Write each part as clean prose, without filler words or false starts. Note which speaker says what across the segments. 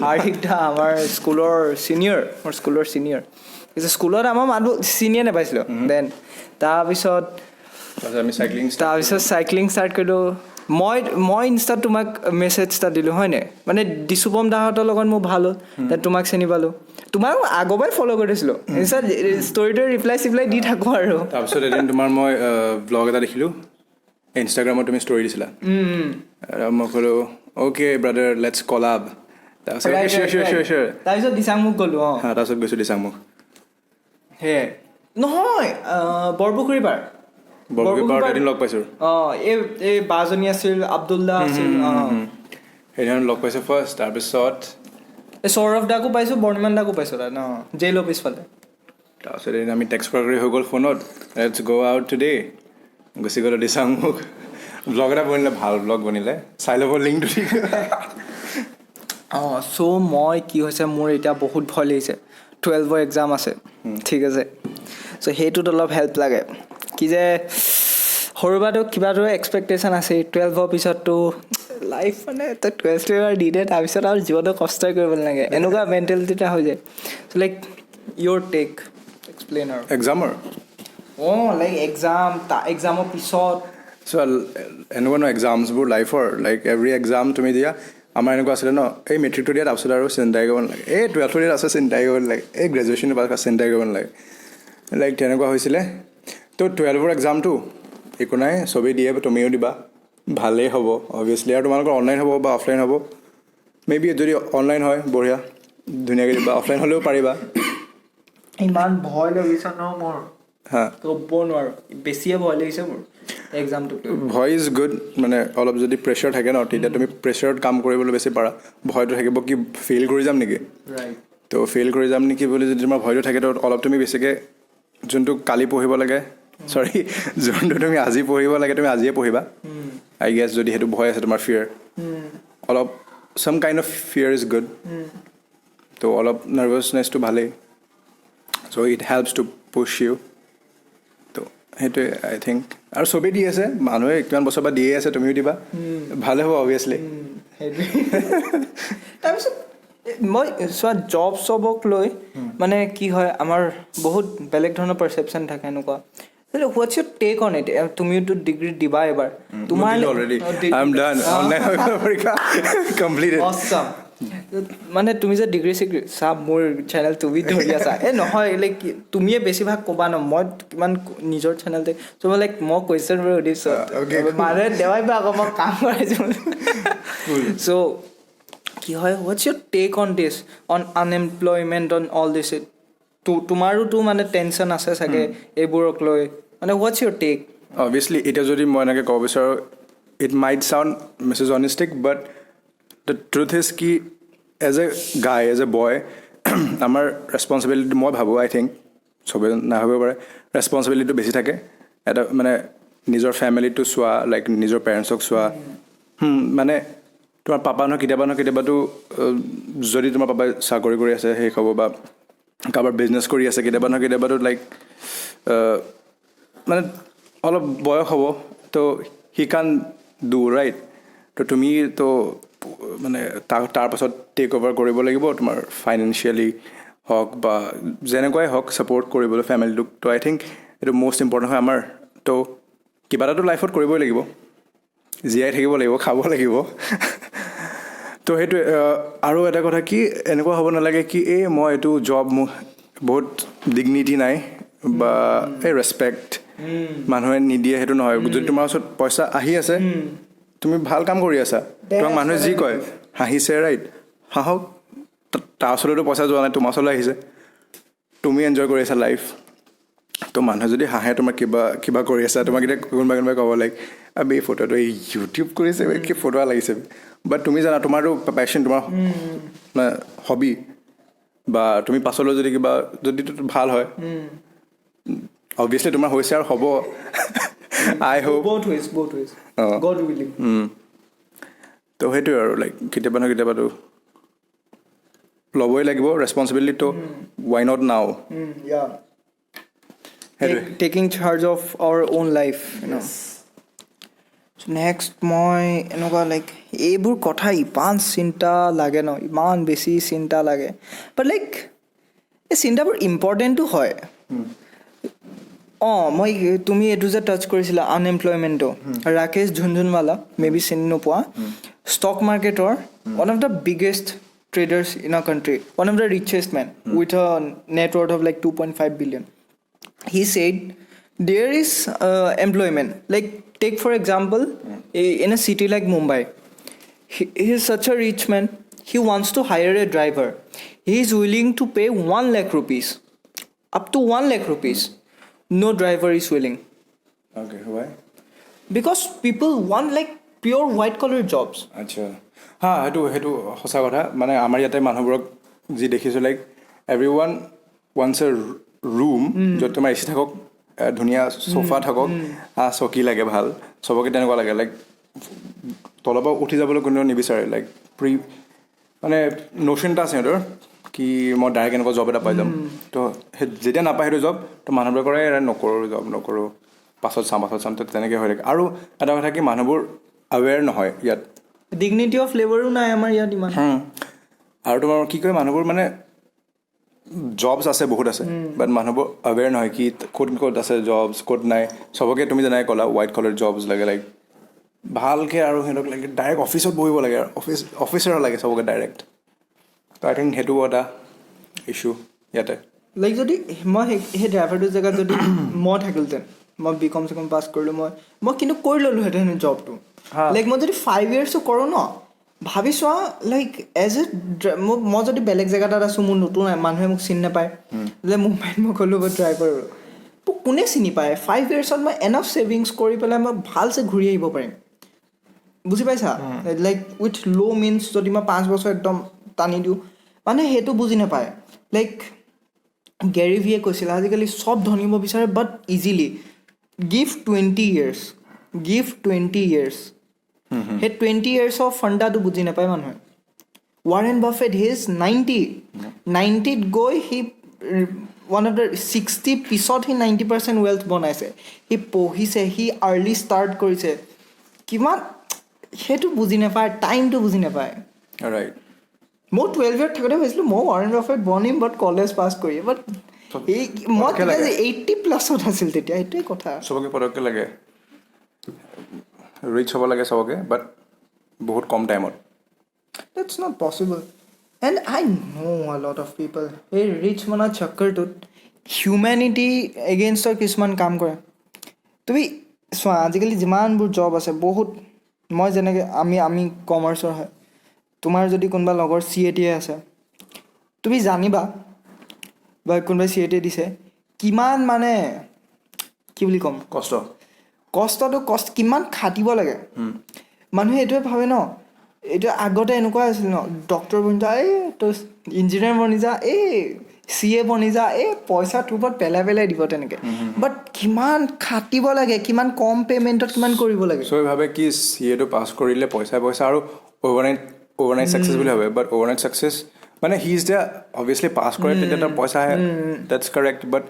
Speaker 1: হাৰ্দিক দা আমাৰ স্কুলৰ ছিনিয়ৰ স্কুলত আমাৰ মানুহ চিনিয়ে নাপাইছিলোঁ দেন তাৰপিছত চাইক্লিং ষ্টাৰ্ট কৰিলোঁ মই ইনষ্টাত তোমাক মেছেজ এটা দিলোঁ হয়নে মানে দিশুপম দাহঁতৰ লগত মোৰ ভাল হ'ল দেন তোমাক চিনি পালোঁ তোমাক আগৰ পৰাই ফ'ল' কৰি দিছিলোঁ ইনষ্টাত ষ্টৰিটোৰ ৰিপ্লাই চিপ্লাই দি থাকোঁ আৰু
Speaker 2: তাৰপিছত এদিন তোমাৰ মই ব্লগ এটা দেখিলোঁ ইনষ্টাগ্ৰামত তুমি ষ্টৰি দিছিলা মই ক'লোঁ অ'কে ব্ৰাদাৰ লেটছ কলাব
Speaker 1: তাৰপিছত দিচাংমুখ গ'লোঁ অঁ
Speaker 2: তাৰপিছত গৈছোঁ দিচাংমুখ
Speaker 1: সেয়াই নহয় বৰপুখুৰী পাৰ
Speaker 2: এদিন লগ পাইছোঁ
Speaker 1: অঁ এই বাজনী আছিল আব্দুল্লা আছিল
Speaker 2: সেইদিনা লগ পাইছোঁ ফাৰ্ষ্ট তাৰপিছত
Speaker 1: এই সৌৰভ দাকো পাইছোঁ বৰ্ণিমান দাকো পাইছোঁ তাত অঁ জেইল অফিচ ফালে
Speaker 2: তাৰপিছত এদিন আমি টেক্সট কৰি হৈ গ'ল ফোনত লেটছ গ' আউট টুডে গুচি গ'লোঁ দিচাংমুখ ব্লগ এটা বনিলে ভাল ব্লগ বনিলে চাই ল'ব লিংকটো ঠিক
Speaker 1: অঁ চ' মই কি হৈছে মোৰ এতিয়া বহুত ভয় লাগিছে 12ৰ এক্সাম আছে ঠিক আছে চ' সেইটোত অলপ হেল্প লাগে কি যে সৰুবাটো কিবাটো এক্সপেক্টেশ্যন আছে 12ৰ পিছততো লাইফ মানে তই 12টো এবাৰ দি দে তাৰপিছত আৰু জীৱনটো কষ্টই কৰিব নালাগে এনেকুৱা মেণ্টেলিটি এটা হৈ যায় চ' লাইক ইয়'ৰ টেক এক্সপ্লেইন আৰু
Speaker 2: এক্সামৰ
Speaker 1: অঁ লাইক এক্সামৰ পিছত
Speaker 2: চ' এনেকুৱা ন এক্সামছবোৰ লাইফৰ লাইক এভৰি এক্সাম তুমি দিয়া আমাৰ এনেকুৱা আছিলে ন এই মেট্ৰিকটো দিয়া তাৰপিছত আৰু চিন্তাই কৰিব নালাগে এই 12ৰ দিয়াত আছে চিন্তাই কৰিব নালাগে এই গ্ৰেজুৱেশ্যনৰ পাছত চিন্তাই কৰিব নালাগে লাইক তেনেকুৱা হৈছিলে তো 12ৰ এক্সামটো একো নাই চবেই দিয়ে তুমিও দিবা ভালেই হ'ব অভিয়াছলি আৰু তোমালোকৰ অনলাইন হ'ব বা অফলাইন হ'ব মে বি যদি অনলাইন হয় বঢ়িয়া ধুনীয়াকৈ দিবা অফলাইন হ'লেও পাৰিবা
Speaker 1: ইমান ভয় লাগিছে ন মোৰ
Speaker 2: হা
Speaker 1: ক'ব নোৱাৰোঁ বেছিয়ে ভয় লাগিছে মোৰ এক্সামটো
Speaker 2: ভয় ইজ গুড মানে অলপ যদি প্ৰেছাৰ থাকে ন তেতিয়া তুমি প্ৰেছাৰত কাম কৰিবলৈ বেছি পাৰা ভয়টো থাকিব কি ফেইল কৰি যাম নেকি
Speaker 1: ৰাইট
Speaker 2: তো ফেইল কৰি যাম নেকি বুলি যদি তোমাৰ ভয়টো থাকে তো অলপ তুমি বেছিকৈ যোনটো কালি পঢ়িব লাগে চৰি যোনটো তুমি আজি পঢ়িব লাগে তুমি আজিয়ে পঢ়িবা আই গেছ যদি সেইটো ভয় আছে তোমাৰ ফিয়াৰ অলপ চাম kind of fear is good তো অলপ নাৰ্ভাছনেছটো ভালেই so' it helps to push you তো সেইটোৱে আই থিংক আৰু চবেই দি আছে মানুহে কিমান বছৰ পৰা দিয়ে আছে তুমিও দিবা ভালে হ'ব অভিয়াছলি
Speaker 1: সেইটোৱে তাৰপিছত মই চোৱা জবক লৈ মানে কি হয় আমাৰ বহুত বেলেগ ধৰণৰ পাৰচেপশ্যন থাকে এনেকুৱা what's your take on it তুমিওতো ডিগ্ৰী দিবা এবাৰ তোমাৰ মানে তুমি যে ডিগ্ৰী চিগ্ৰী চাব মোৰ চেনেল তুমি ধৰি আছা নহয় লাইক তুমিয়ে বেছিভাগ ক'বা ন মই কিমান নিজৰ চেনেলতে চ' মই লাইক মই কুৱেশ্যনবোৰ সুধিছোঁ মানুহে দেৱাই বা আকৌ মই কাম কৰাইছোঁ চ' কি হয় what's your take on this on unemployment on all this it তোমাৰোতো মানে টেনশ্যন আছে চাগে এইবোৰক লৈ মানে হোৱাটছ ইউৰ টেক
Speaker 2: অভিয়াছলি এতিয়া যদি মই এনেকৈ ক'ব বিচাৰোঁ it might sound misogynistic but the truth is কি এজ এ গাই এজ এ বয় আমাৰ ৰেছপনচিবিলিটি মই ভাবোঁ আই থিংক চবেই নাভাবিব পাৰে ৰেছপনচিবিলিটিটো বেছি থাকে এটা মানে নিজৰ ফেমিলিটো চোৱা লাইক নিজৰ পেৰেণ্টছক চোৱা মানে তোমাৰ পাপা নহয় কেতিয়াবাতো যদি তোমাৰ পাপাই চাকৰি কৰি আছে সেই হ'ব বা কাৰোবাৰ বিজনেছ কৰি আছে কেতিয়াবাতো লাইক মানে অলপ বয়স হ'ব তো হি কান ডু ৰাইট তো তুমি তো মানে তাৰ পাছত টেক অভাৰ কৰিব লাগিব তোমাৰ ফাইনেন্সিয়েলি হওক বা যেনেকুৱাই হওক ছাপৰ্ট কৰিবলৈ ফেমিলিটোক তো আই থিংক এইটো মষ্ট ইম্পৰ্টেণ্ট হয় আমাৰ তো কিবা এটাতো লাইফত কৰিবই লাগিব জীয়াই থাকিব লাগিব খাব লাগিব তো সেইটোৱে আৰু এটা কথা কি এনেকুৱা হ'ব নালাগে কি মই এইটো জব মোৰ বহুত ডিগনিটি নাই বা এই ৰেচপেক্ট মানুহে নিদিয়ে সেইটো নহয় যদি তোমাৰ ওচৰত পইচা আহি আছে তুমি ভাল কাম কৰি আছা তোমাক মানুহে যি কয় হাঁহিছে ৰাইট হাঁহক তাৰ ওচৰতো পইচা যোৱা নাই তোমাৰ ওচৰলৈ আহিছে তুমি এনজয় কৰি আছা লাইফ তো মানুহে যদি হাঁহে তোমাক কিবা কৰি আছা তোমাক এতিয়া কোনোবাই ক'ব লাইক এই ফটোটো এই ইউটিউব কৰিছে কি ফটো লাগিছে বাট তুমি জানা তোমাৰতো পেশ্যন তোমাৰ মানে হবি বা তুমি পাছলৈ যদি কিবা যদি ভাল হয় অভিয়াছলি তোমাৰ হৈছে আৰু হ'ব আই হোপ তো সেইটোৱে আৰু লাইক কেতিয়াবাতো ল'বই লাগিব ৰেছপনচিবিলিটিটো why not now
Speaker 1: taking charge of our own life next মই এনেকুৱা লাইক এইবোৰ কথা ইমান চিন্তা লাগে ন, ইমান বেছি চিন্তা লাগে, বাট লাইক এই চিন্তাবোৰ ইম্পৰ্টেণ্টো হয়। মই তুমি এইটো যে টাচ কৰিছিলা আনএমপ্লয়মেণ্টটো, ৰাকেশ ঝুনঝুনৱালা, মে বি চিনি নোপোৱা, ষ্টক মাৰ্কেটৰ one of the biggest traders in our country, one of the richest men with a net worth of like 2.5 billion. He said there is employment. Like take for example, in a city like Mumbai, he is such a rich man. He wants to hire a driver. He is willing to pay 1 lakh rupees, up to 1 lakh rupees. No driver is willing.
Speaker 2: Okay, why?
Speaker 1: Because people want like pure white collar jobs.
Speaker 2: আচ্ছা, সেইটো সঁচা কথা। মানে আমাৰ ইয়াতে মানুহবোৰক যি দেখিছোঁ, লাইক এভৰি ওৱান ৱান্টছ এ ৰুম য'ত তোমাৰ এচি থাকক, ধুনীয়া চোফা থাকক, চকী লাগে ভাল, চবকে তেনেকুৱা লাগে। লাইক তলৰ পৰা উঠি যাবলৈ কোনেও নিবিচাৰে। লাইক মানে ন'চন এটা আছে সিহঁতৰ কি মই ডাইৰেক্ট এনেকুৱা জব এটা পাই যাম। তো যেতিয়া নাপায় সেইটো জব, তো মানুহবোৰে কৰে নকৰোঁ, জব নকৰোঁ, পাছত চাম তো তেনেকৈ হৈ থাকে। আৰু এটা কথা কি মানুহবোৰ আৱেৰ নহয় ইয়াত,
Speaker 1: ডিগনিটি অফ লেবাৰো নাই আমাৰ ইয়াত ইমান।
Speaker 2: আৰু তোমাৰ কি কয় মানুহবোৰ মানে জবছ আছে বহুত আছে, বাট মানুহবোৰ আৱেৰ নহয় কি ক'ত ক'ত আছে জবছ, ক'ত নাই। চবকে তুমি যেনেকৈ ক'লা হোৱাইট কলাৰ জবছ লাগে, লাইক ভালকৈ, আৰু সিহঁতক লাগে ডাইৰেক্ট অফিচত বহিব লাগে, আৰু অফিচাৰ লাগে চবকে ডাইৰেক্ট। তো আই থিংক সেইটো এটা ইছ্যু ইয়াতে।
Speaker 1: লাইক যদি মই সেই ড্ৰাইভাৰটোৰ জেগাত যদি মই থাকিলোহেঁতেন, মই বি কম চিকম পাছ কৰিলোঁ, মই কিন্তু কৰি ল'লোহেঁতেন জবটো। লাইক মই যদি 5 yearsো কৰোঁ ন, ভাবি চোৱা, লাইক এজ এ মই যদি বেলেগ জেগা এটাত আছোঁ, মোৰ নতুন মানুহে মোক চিনি নাপায়, যে মুম্বাইত মই গ'লোঁ বা ড্ৰাইভাৰ, মোক কোনে চিনি পায়? 5 yearsত মই এনাফ ছেভিংছ কৰি পেলাই মই ভালছে ঘূৰি আহিব পাৰিম। বুজি পাইছা? লাইক উইথ ল' মিনছ যদি মই 5 বছৰ একদম টানি দিওঁ, মানে সেইটো বুজি নাপায়। লাইক গেৰী ভিয়ে কৈছিলে আজিকালি চব ধনিব বিচাৰে, but easily give 20 years, give 20 years। সেই 20 yearsৰ ফাণ্ডাটো বুজি নাপায় মানুহে। ৱাৰেন বাফেট হিজ 90ত গৈ সি ওৱান অফ দ্য 60 পিছত সি 90% ৱেল্থ বনাইছে। সি পঢ়িছে, সি আৰ্লি ষ্টাৰ্ট কৰিছে, কিমান সেইটো বুজি নাপায়, টাইমটো বুজি নাপায়।
Speaker 2: ৰাইট।
Speaker 1: মই 12 years থাকোঁতে ভাবিছিলোঁ মই ৱাৰেন বাফেট বনিম, বাট কলেজ পাছ কৰি, বাট মই 80+ আছিল তেতিয়া। সেইটোৱে কথা।
Speaker 2: চবকে পটককৈ লাগে, ৰিচ হ'ব লাগে চবকে, বাট বহুত কম টাইমত।
Speaker 1: That's not possible. And I know a lot of people, এই ৰিচ মনা চক্কৰটোত হিউমেনিটি এগেইনষ্টৰ কিছুমান কাম কৰে। তুমি চোৱা আজিকালি যিমানবোৰ জব আছে বহুত, মই যেনেকৈ আমি কমাৰ্চৰ হয়, তোমাৰ যদি কোনোবা লগৰ CAT আছে, তুমি জানিবা বা কোনোবাই CAT দিছে, কিমান মানে কি বুলি ক'ম, কষ্ট কিমান খাটিব লাগে। মানুহে এইটোৱে ভাবে ন, এইটো আগতে এনেকুৱা আছিল ন, ডক্টৰ বনি যা, তই ইঞ্জিনিয়াৰ বনি যা, CA বনি যা, পইচা তোৰ ওপৰত পেলাই দিব তেনেকৈ। বাট কিমান খাটিব লাগে, কিমান কম পে'মেণ্টত কিমান কৰিব লাগে।
Speaker 2: চবেই ভাবে কি CAটো পাছ কৰিলে পইচা আৰু অভাৰনাইট ছাকচেছ বুলি ভাবে, বাট অভাৰনাইট ছাকচেছ মানে সি যেতিয়া অভিয়াছলি পাছ কৰে তেতিয়া তাৰ পইচা আহে, ডেটছ কাৰেক্ট, বাট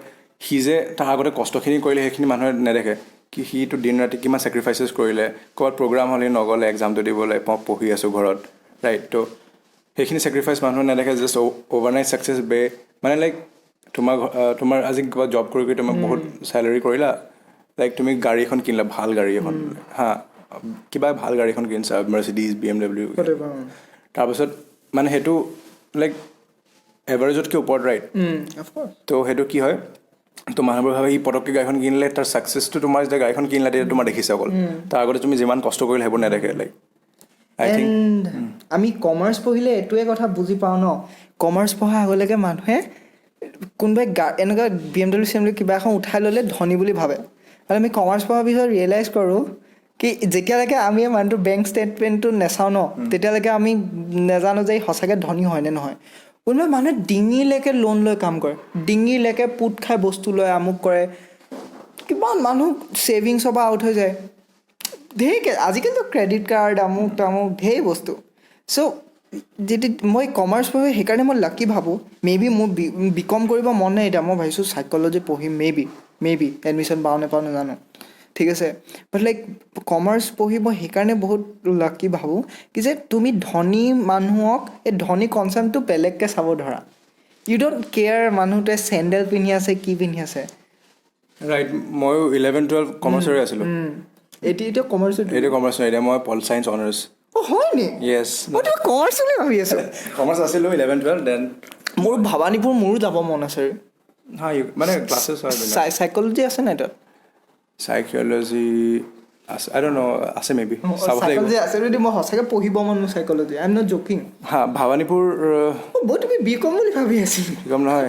Speaker 2: সি যে তাৰ আগতে কষ্টখিনি কৰিলে সেইখিনি মানুহে নেদেখে কি সিটো দিন ৰাতি কিমান ছেক্ৰিফাইচেছ কৰিলে, ক'ৰবাত প্ৰগ্ৰাম হ'লে নগ'লে, এক্সামটো দিবলৈ মই পঢ়ি আছোঁ ঘৰত, ৰাইট। তো সেইখিনি ছেক্ৰিফাইচ মানুহে নেদেখে, জাষ্ট অভাৰনাইট ছাকচেছ মানে লাইক তোমাৰ আজি কিবা জব কৰি তুমি বহুত চেলাৰী কৰিলা, লাইক তুমি গাড়ী এখন কিনিলা, ভাল গাড়ী এখন, কিবা ভাল গাড়ী এখন কিনিছা, মাৰ্চিডিজ, BMW, তাৰপিছত মানে সেইটো লাইক এভাৰেজতকৈ ওপৰত, ৰাইট। তো সেইটো কি হয়, তো মানুহবোৰ ভাবে সি পটককৈ গাড়ীখন কিনিলে তাৰ ছাকচেছটো তোমাৰ যেতিয়া গাড়ীখন কিনিলা তেতিয়া তোমাৰ দেখিছে অকল, তাৰ আগতে তুমি যিমান কষ্ট কৰিলে সেইবোৰ নেদেখে। লাইক
Speaker 1: এণ্ড আমি কমাৰ্চ পঢ়িলে এইটোৱে কথা বুজি পাওঁ ন, কমাৰ্চ পঢ়াৰ আগলৈকে মানুহে কোনোবাই এনেকুৱা BMW কিবা এখন উঠাই ল'লে ধনী বুলি ভাবে। আৰু আমি কমাৰ্চ পঢ়াৰ পিছত ৰিয়েলাইজ কৰোঁ কি যেতিয়ালৈকে আমি মানুহটো বেংক ষ্টেটমেণ্টটো নেচাওঁ ন, তেতিয়ালৈকে আমি নেজানো যে সঁচাকৈ ধনী হয় নে নহয়। কোনোবাই মানুহে ডিঙিলৈকে লোন লৈ কাম কৰে, ডিঙিলৈকে পুত খাই বস্তু লয়, আমুক কৰে, কিমান মানুহ ছেভিংছৰ পৰা আউট হৈ যায়। আজিকালিতো ক্ৰেডিট কাৰ্ড, আমুক তামুক ঢেৰ বস্তু। চ' যদি মই কমাৰ্চ পঢ়ি সেইকাৰণে মই লাকি ভাবোঁ। মেবি মোৰ BCom কৰিব মন নাই এতিয়া, মই ভাবিছোঁ চাইক'লজি পঢ়িম, মে বি এডমিশ্যন পাওঁ নাপাওঁ নাজানো। ঠিক আছে বাট লাইক কমাৰ্চ পঢ়ি মই সেইকাৰণে বহুত লাকি ভাবোঁ কি যে তুমি ধনী মানুহক এই ধনী কনচেপ্টটো বেলেগকৈ চাব ধৰা ইউ ডণ্ট কেয়াৰ মানুহটোৱে চেণ্ডেল পিন্ধি আছে কি পিন্ধি আছে
Speaker 2: ৰাইট ময়ো 11-12 কমাৰ্চৰে আছিলোঁ
Speaker 1: এতিয়া কমাৰ্চ
Speaker 2: এইটো কমাৰ্চ নহয় এতিয়া মই পল চায়েন্স অনাৰ্ছ
Speaker 1: অঁ হয় নি
Speaker 2: য়েছ
Speaker 1: মই তুমি কমাৰ্চ বুলি ভাবি আছোঁ
Speaker 2: কমাৰ্চ আছিলোঁ 11-12 দেন
Speaker 1: মোৰ ভৱানীপুৰ মোৰো যাব মন আছে
Speaker 2: হা মানে ক্লাছেছ হয়
Speaker 1: চাইকলজি আছে নাই তাত
Speaker 2: চাইকলজি আছে আই ডণ্ট ন' আছে মেবি চাব লাগিব
Speaker 1: চাইকলজি আছে যদি মই সঁচাকৈ পঢ়িব মন মোৰ psychology I am not joking
Speaker 2: হা ভৱানীপুৰ
Speaker 1: মই তুমি বি কম বুলি ভাবি আছিলোঁ
Speaker 2: কি ক'ম নহয়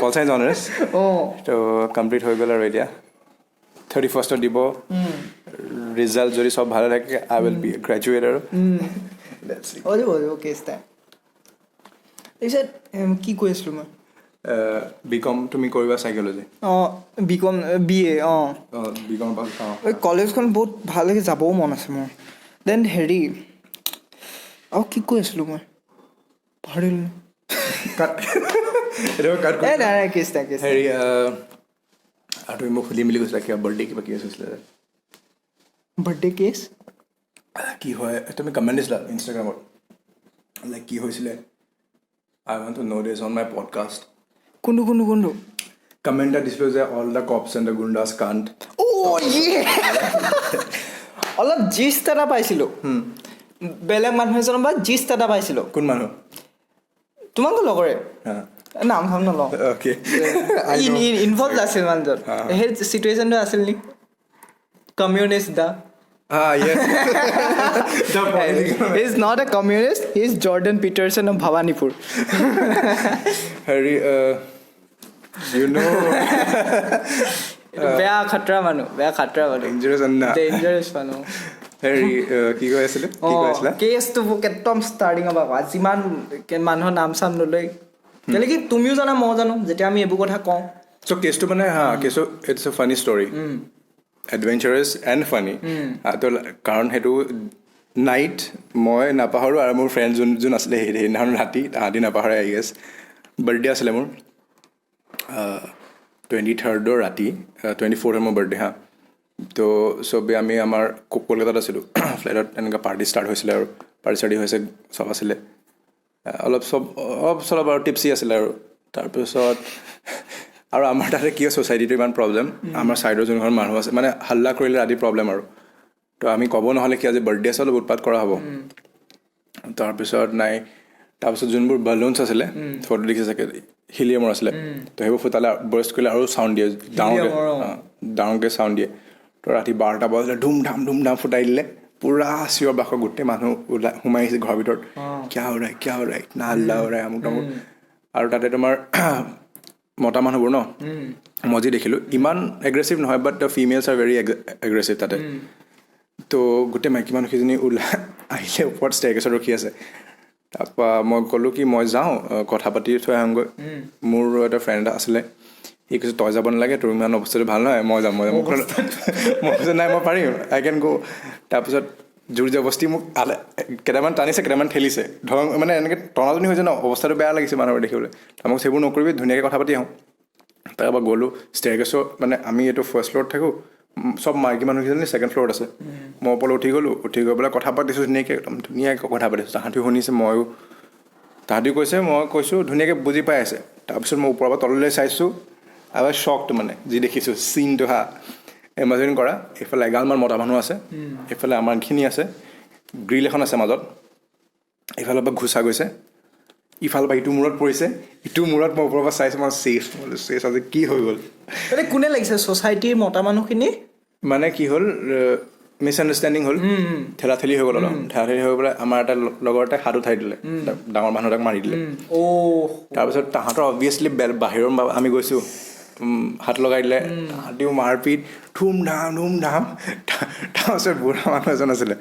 Speaker 2: পল চায়েন্স অনাৰ্ছ
Speaker 1: অঁ
Speaker 2: তো কমপ্লিট হৈ গ'ল আৰু এতিয়া 31st দিব ৰিজাল্ট যদি চব ভালে থাকে আই উইল বি গ্ৰেজুৱেট আৰু
Speaker 1: হ'ব কেছ টাইম তাৰপিছত কি কৈ আছিলোঁ মই
Speaker 2: বি কম তুমি কৰিবা চাইকলজি
Speaker 1: অঁ বি কম বি এ অঁ
Speaker 2: বি কম
Speaker 1: এই কলেজখন বহুত ভালকৈ যাবও মন আছে মোৰ দেন হেৰি আৰু কি কৈ আছিলোঁ মই পাহৰিলোঁ এই নাই কেছ নাই কেছ
Speaker 2: হেৰি আৰু তুমি মোক সুধিম বুলি কৈছিলা কিবা বাৰ্থডে কিবা কি হৈছিলে
Speaker 1: বাৰ্থডে কেছ
Speaker 2: কি হয় তুমি কমেণ্ট দিছিলা ইনষ্টাগ্ৰামত লাইক কি হৈছিলে I want to know' this on my podcast
Speaker 1: কোনটো
Speaker 2: কমেণ্ট এটা দিছিলোঁ যে all the cops and the goondas can't
Speaker 1: অলপ জিষ্ট এটা পাইছিলোঁ বেলেগ মানুহ এজনৰ পৰা জিষ্ট এটা পাইছিলোঁ
Speaker 2: কোন মানুহ
Speaker 1: তোমাকতো লগৰে নাম চাম নলওঁ
Speaker 2: অ'কে
Speaker 1: ইনভলভ আছিল মানুহজন সেই চিটুৱেশ্যনটো আছিল নেকি কমিউনিষ্ট দা He is not a communist. He is Jordan Peterson of Bhawanipur.
Speaker 2: হেৰি you know
Speaker 1: বেয়া খাতৰা মানুহ ডেঞ্জাৰাছ মানুহ
Speaker 2: হেৰি কি কৈ আছিলে
Speaker 1: কেছটো মোক একদম ষ্টাৰ্টিঙৰ পৰা যিমান মানুহৰ নাম চাম নলৈ কেলে কি তুমিও জানা মই জানো যেতিয়া আমি এইবোৰ কথা কওঁ
Speaker 2: চ' কেছটো মানে কেছটো it's a funny story adventurous and funny তো কাৰণ সেইটো নাইট মই নাপাহৰোঁ আৰু মোৰ ফ্ৰেণ্ড যোন আছিলে সেইদিনাখন ৰাতি তাহাঁতি নাপাহৰে আই গেছ বাৰ্থডে আছিলে মোৰ 23rd ৰাতি 24th মোৰ বাৰ্থডে হা তো চবেই আমি আমাৰ কলকাতাত আছিলোঁ ফ্লাইটত এনেকুৱা পাৰ্টি ষ্টাৰ্ট হৈছিলে আৰু পাৰ্টি চাৰ্টি হৈছে চব আছিলে অলপ চলপ আৰু টিপচি আছিলে আৰু তাৰপিছত আৰু আমাৰ তাতে কি হয় ছ'চাইটিটো ইমান প্ৰব্লেম আমাৰ ছাইডৰ যোনখন মানুহ আছে মানে হাল্লা কৰিলে ৰাতি প্ৰব্লেম আৰু তো আমি ক'ব নহ'লে কি আজি বাৰ্থডে আছে অলপ উৎপাত কৰা হ'ব তাৰপিছত যোনবোৰ বালুনছ আছিলে ফটো দেখিছে চাগে হিলিয়ামৰ আছিলে তো সেইবোৰ ফুটালে বয়স কৰিলে আৰু চাউণ্ড দিয়ে ডাঙৰকৈ চাউণ্ড দিয়ে তো ৰাতি 12টা বজালে ধুম ধাম ফুটাই দিলে পূৰা চিঞৰ বাখৰ গোটেই মানুহ সোমাই আহিছে ঘৰৰ ভিতৰত কিয়া হৈ ৰাই না হাল্লা হৈ ৰাই আমুক তামুক আৰু তাতে তোমাৰ মতা মানুহবোৰ ন মই যি দেখিলোঁ ইমান এগ্ৰেছিভ নহয় বাট দ্য ফিমেলছ আৰ ভেৰি এগ্ৰেছিভ তাতে তো গোটেই মাইকী মানুহকেইজনী ওলাই আহিলে ওপৰত ষ্টেয়াৰকেছত ৰখি আছে তাৰপৰা মই ক'লোঁ কি মই যাওঁ কথা পাতি থৈ আহোঁগৈ মোৰ এটা ফ্ৰেণ্ড এটা আছিলে সি কৈছে তই যাব নালাগে তোৰ ইমান অৱস্থাটো ভাল নহয় মই যাম মই কৈছোঁ নাই মই পাৰিম আই কেন গ' তাৰপিছত জোৰ জবস্তি মোক কেইটামান টানিছে কেইটামান ঠেলিছে ধৰক মানে এনেকৈ টনাটনি হৈছে ন অৱস্থাটো বেয়া লাগিছে মানুহৰ দেখিবলৈ মোক সেইবোৰ নকৰিবি ধুনীয়াকৈ কথা পাতি আহোঁ তাৰপৰা গ'লোঁ ষ্টেয়াৰকেছৰ মানে আমি এইটো ফাৰ্ষ্ট ফ্ল'ৰত থাকোঁ চব মাইকী মানুহকেইজনী ছেকেণ্ড ফ্ল'ৰত আছে মই ওপৰলৈ উঠি গৈ পেলাই কথা পাতিছোঁ ধুনীয়াকৈ একদম ধুনীয়াকৈ কথা পাতিছোঁ তাহাঁতিও শুনিছে ময়ো তাহাঁতিও কৈছে মই কৈছোঁ ধুনীয়াকৈ বুজি পাই আছে তাৰপিছত মই ওপৰৰ পৰা তললৈ চাইছোঁ আৰু শ্বকটো মানে যি দেখিছোঁ চিনটো হা ইমাজিন কৰা এইফালে এগালমান মতা মানুহ আছে এইফালে আমাৰখিনি আছে গ্ৰিল এখন আছে মাজত এইফালৰ পৰা ঘুচা গৈছে ইফালৰ পৰা ইটো মূৰত পৰিছে ইটো মূৰত মই ওপৰৰ পৰা চাইছোঁ মই চেছ আজি কি হৈ গ'ল
Speaker 1: মানে কোনে লাগিছে ছ'চাইটিৰ মতা মানুহখিনি
Speaker 2: মানে কি হ'ল মিছআণ্ডাৰষ্টেণ্ডিং হ'ল ঠেলাঠেলি হৈ গ'ল অলপ ঠেলাঠেলি হৈ পেলাই আমাৰ এটা লগৰ এটাই হাত উঠাই দিলে ডাঙৰ মানুহ এটাক মাৰি দিলে তাৰপিছত তাহাঁতৰ অবভিয়াছলি বাহিৰৰ আমি গৈছোঁ হাত লগাই দিলে তাহাঁতিও মাৰপিট ধুম ধাম তাৰপিছত বুঢ়া মানুহ এজন আছিলে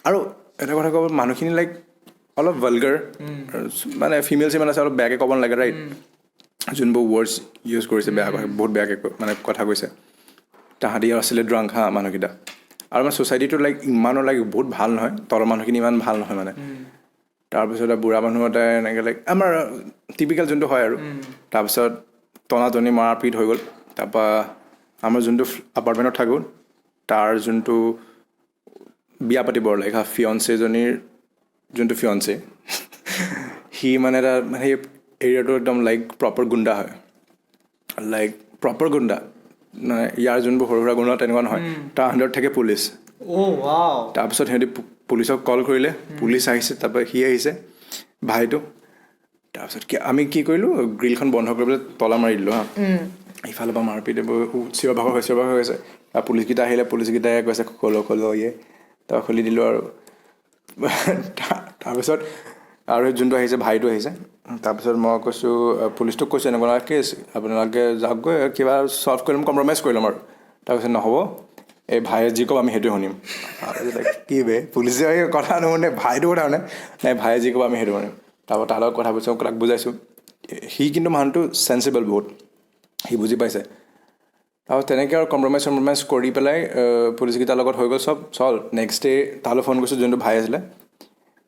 Speaker 2: আৰু এটা কথা ক'ব মানুহখিনি লাইক অলপ ভালগাৰ মানে ফিমেল চিমেল আছে অলপ বেয়াকৈ ক'ব নালাগে ৰাইট যোনবোৰ ৱৰ্ডছ ইউজ কৰিছে বেয়াকৈ বহুত বেয়াকৈ মানে কথা কৈছে তাহাঁতি আছিলে ড্ৰাংক হা মানুহকেইটা আৰু মানে ছ'চাইটিটো লাইক ইমানো লাইক বহুত ভাল নহয় তলৰ মানুহখিনি ইমান ভাল নহয় মানে তাৰপিছত বুঢ়া মানুহ এটাই এনেকৈ লাইক আমাৰ টিপিকেল যোনটো হয় আৰু তাৰপিছত টনাটনি মাৰপিট হৈ গ'ল তাৰপৰা আমাৰ যোনটো এপাৰ্টমেণ্টত থাকোঁ তাৰ যোনটো বিয়া পাতিবৰ লাইক ফিয়ঞ্চেজনীৰ যোনটো ফিয়ঞ্চে সি মানে এটা মানে সেই এৰিয়াটো একদম লাইক প্ৰপাৰ গুণ্ডা হয় লাইক প্ৰপাৰ গুণ্ডা মানে ইয়াৰ যোনবোৰ সৰু সুৰা গুণ্ডা তেনেকুৱা নহয় তাৰ আণ্ডাৰত থাকে পুলিচ তাৰপিছত সিহঁতি পুলিচক কল কৰিলে পুলিচ আহিছে তাৰপৰা সি আহিছে ভাইটো তাৰপিছত আমি কি কৰিলোঁ গ্ৰিলখন বন্ধ কৰিবলৈ তলা মাৰি দিলোঁ হা ইফালৰ পৰা মাৰপিট চিঞৰ বাখৰ হৈছে আৰু পুলিচকেইটা আহিলে পুলিচকেইটাই কৈছে খোলো ইয়ে তাৰপৰা খুলি দিলোঁ আৰু তাৰপিছত আৰু যোনটো আহিছে ভাইটো আহিছে তাৰপিছত মই কৈছোঁ পুলিচটোক কৈছোঁ এনেকুৱা কেছ আপোনালোকে যাওকগৈ কিবা চল্ভ কৰি ল'ম কম্প্ৰমাইজ কৰি ল'ম আৰু তাৰপিছত নহ'ব এই ভাইয়ে যি ক'ব আমি সেইটোৱে শুনিম কি বে পুলিচে কথা নুশুনে ভাইটো কথা শুনে নাই ভাইয়ে যি ক'ব আমি সেইটো শুনিম তাৰপৰা তাৰ লগত কথা পাতিছোঁ তাক বুজাইছোঁ সি কিন্তু মানুহটো চেঞ্চিবল বহুত সি বুজি পাইছে আৰু তেনেকৈ আৰু কম্প্ৰমাইজ কৰি পেলাই পুলিচকেইটাৰ লগত হৈ গ'ল চল নেক্সট ডে তালৈ ফোন কৰিছোঁ যোনটো ভাই আছিলে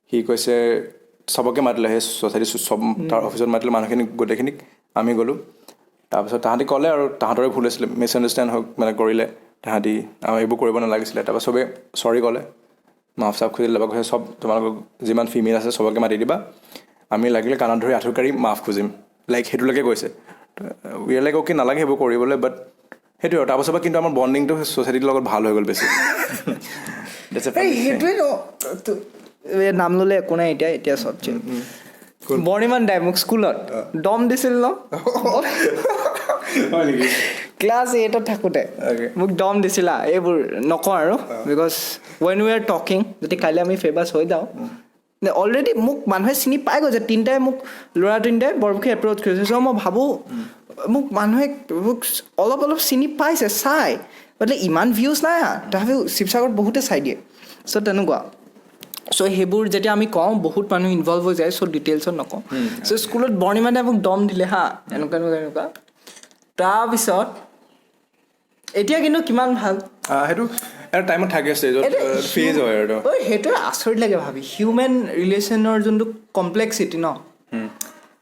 Speaker 2: সি কৈছে চবকে মাতিলে সেই ছ'চাইটি চব তাৰ অফিচত মাতিলে মানুহখিনিক গোটেইখিনিক আমি গ'লোঁ তাৰপিছত তাহাঁতি ক'লে আৰু তাহাঁতৰে ভুল আছিলে মিছআণ্ডাৰষ্টেণ্ড মানে কৰিলে তাহাঁতি এইবোৰ কৰিব নালাগিছিলে তাৰপৰা চবেই চৰি ক'লে মাফ চাফ খুজিলে তাৰপৰা কৈছে চব তোমালোকক যিমান ফিমেল আছে চবকে মাতি দিবা আমি লাগিলে কাণত ধৰি আঁঠু কাঢ়ি মাফ খুজিম লাইক সেইটোলৈকে কৈছে উই আৰ লাইক অ'কে নালাগে সেইবোৰ কৰিবলৈ বাট সেইটোৱে আৰু তাৰপাছৰ পৰা কিন্তু আমাৰ বণ্ডিংটো ছ'চাইটিৰ লগত ভাল হৈ গ'ল বেছি
Speaker 1: সেইটোৱে নাম ল'লে একো নাই এতিয়া চব বৰ্ণিমান দাই মোক স্কুলত দম দিছিল ন ক্লাছ 8ত থাকোঁতে মোক দম দিছিলা এইবোৰ নকওঁ আৰু because when we are talking যদি কাইলৈ আমি ফেমাছ হৈ যাওঁ অলৰেডি মোক মানুহে চিনি পাই গৈছে তিনিটাই মোক ল'ৰা তিনিটাই বৰপুখুৰী এপ্ৰ'চ কৰিছে চ' মই ভাবোঁ মোক মানুহে মোক অলপ চিনি পাইছে চাই গতিকে ইমান ভিউজ নাই তথাপিও শিৱসাগৰত বহুতে চাই দিয়ে চ' তেনেকুৱা চ' সেইবোৰ যেতিয়া আমি কওঁ বহুত মানুহ ইনভলভ হৈ যায় চ' ডিটেইলছত নকওঁ চ' স্কুলত বৰ্ণিমানে মোক দম দিলে হা এনেকুৱা তাৰপিছত এতিয়া কিন্তু কিমান ভাল
Speaker 2: সেইটো এটা টাইমত থাকে ষ্টেজত ফেজ হয় আৰু
Speaker 1: সেইটোৱে আচৰিত লাগে ভাবি হিউমেন ৰিলেশ্যনৰ যোনটো কমপ্লেক্সিটি ন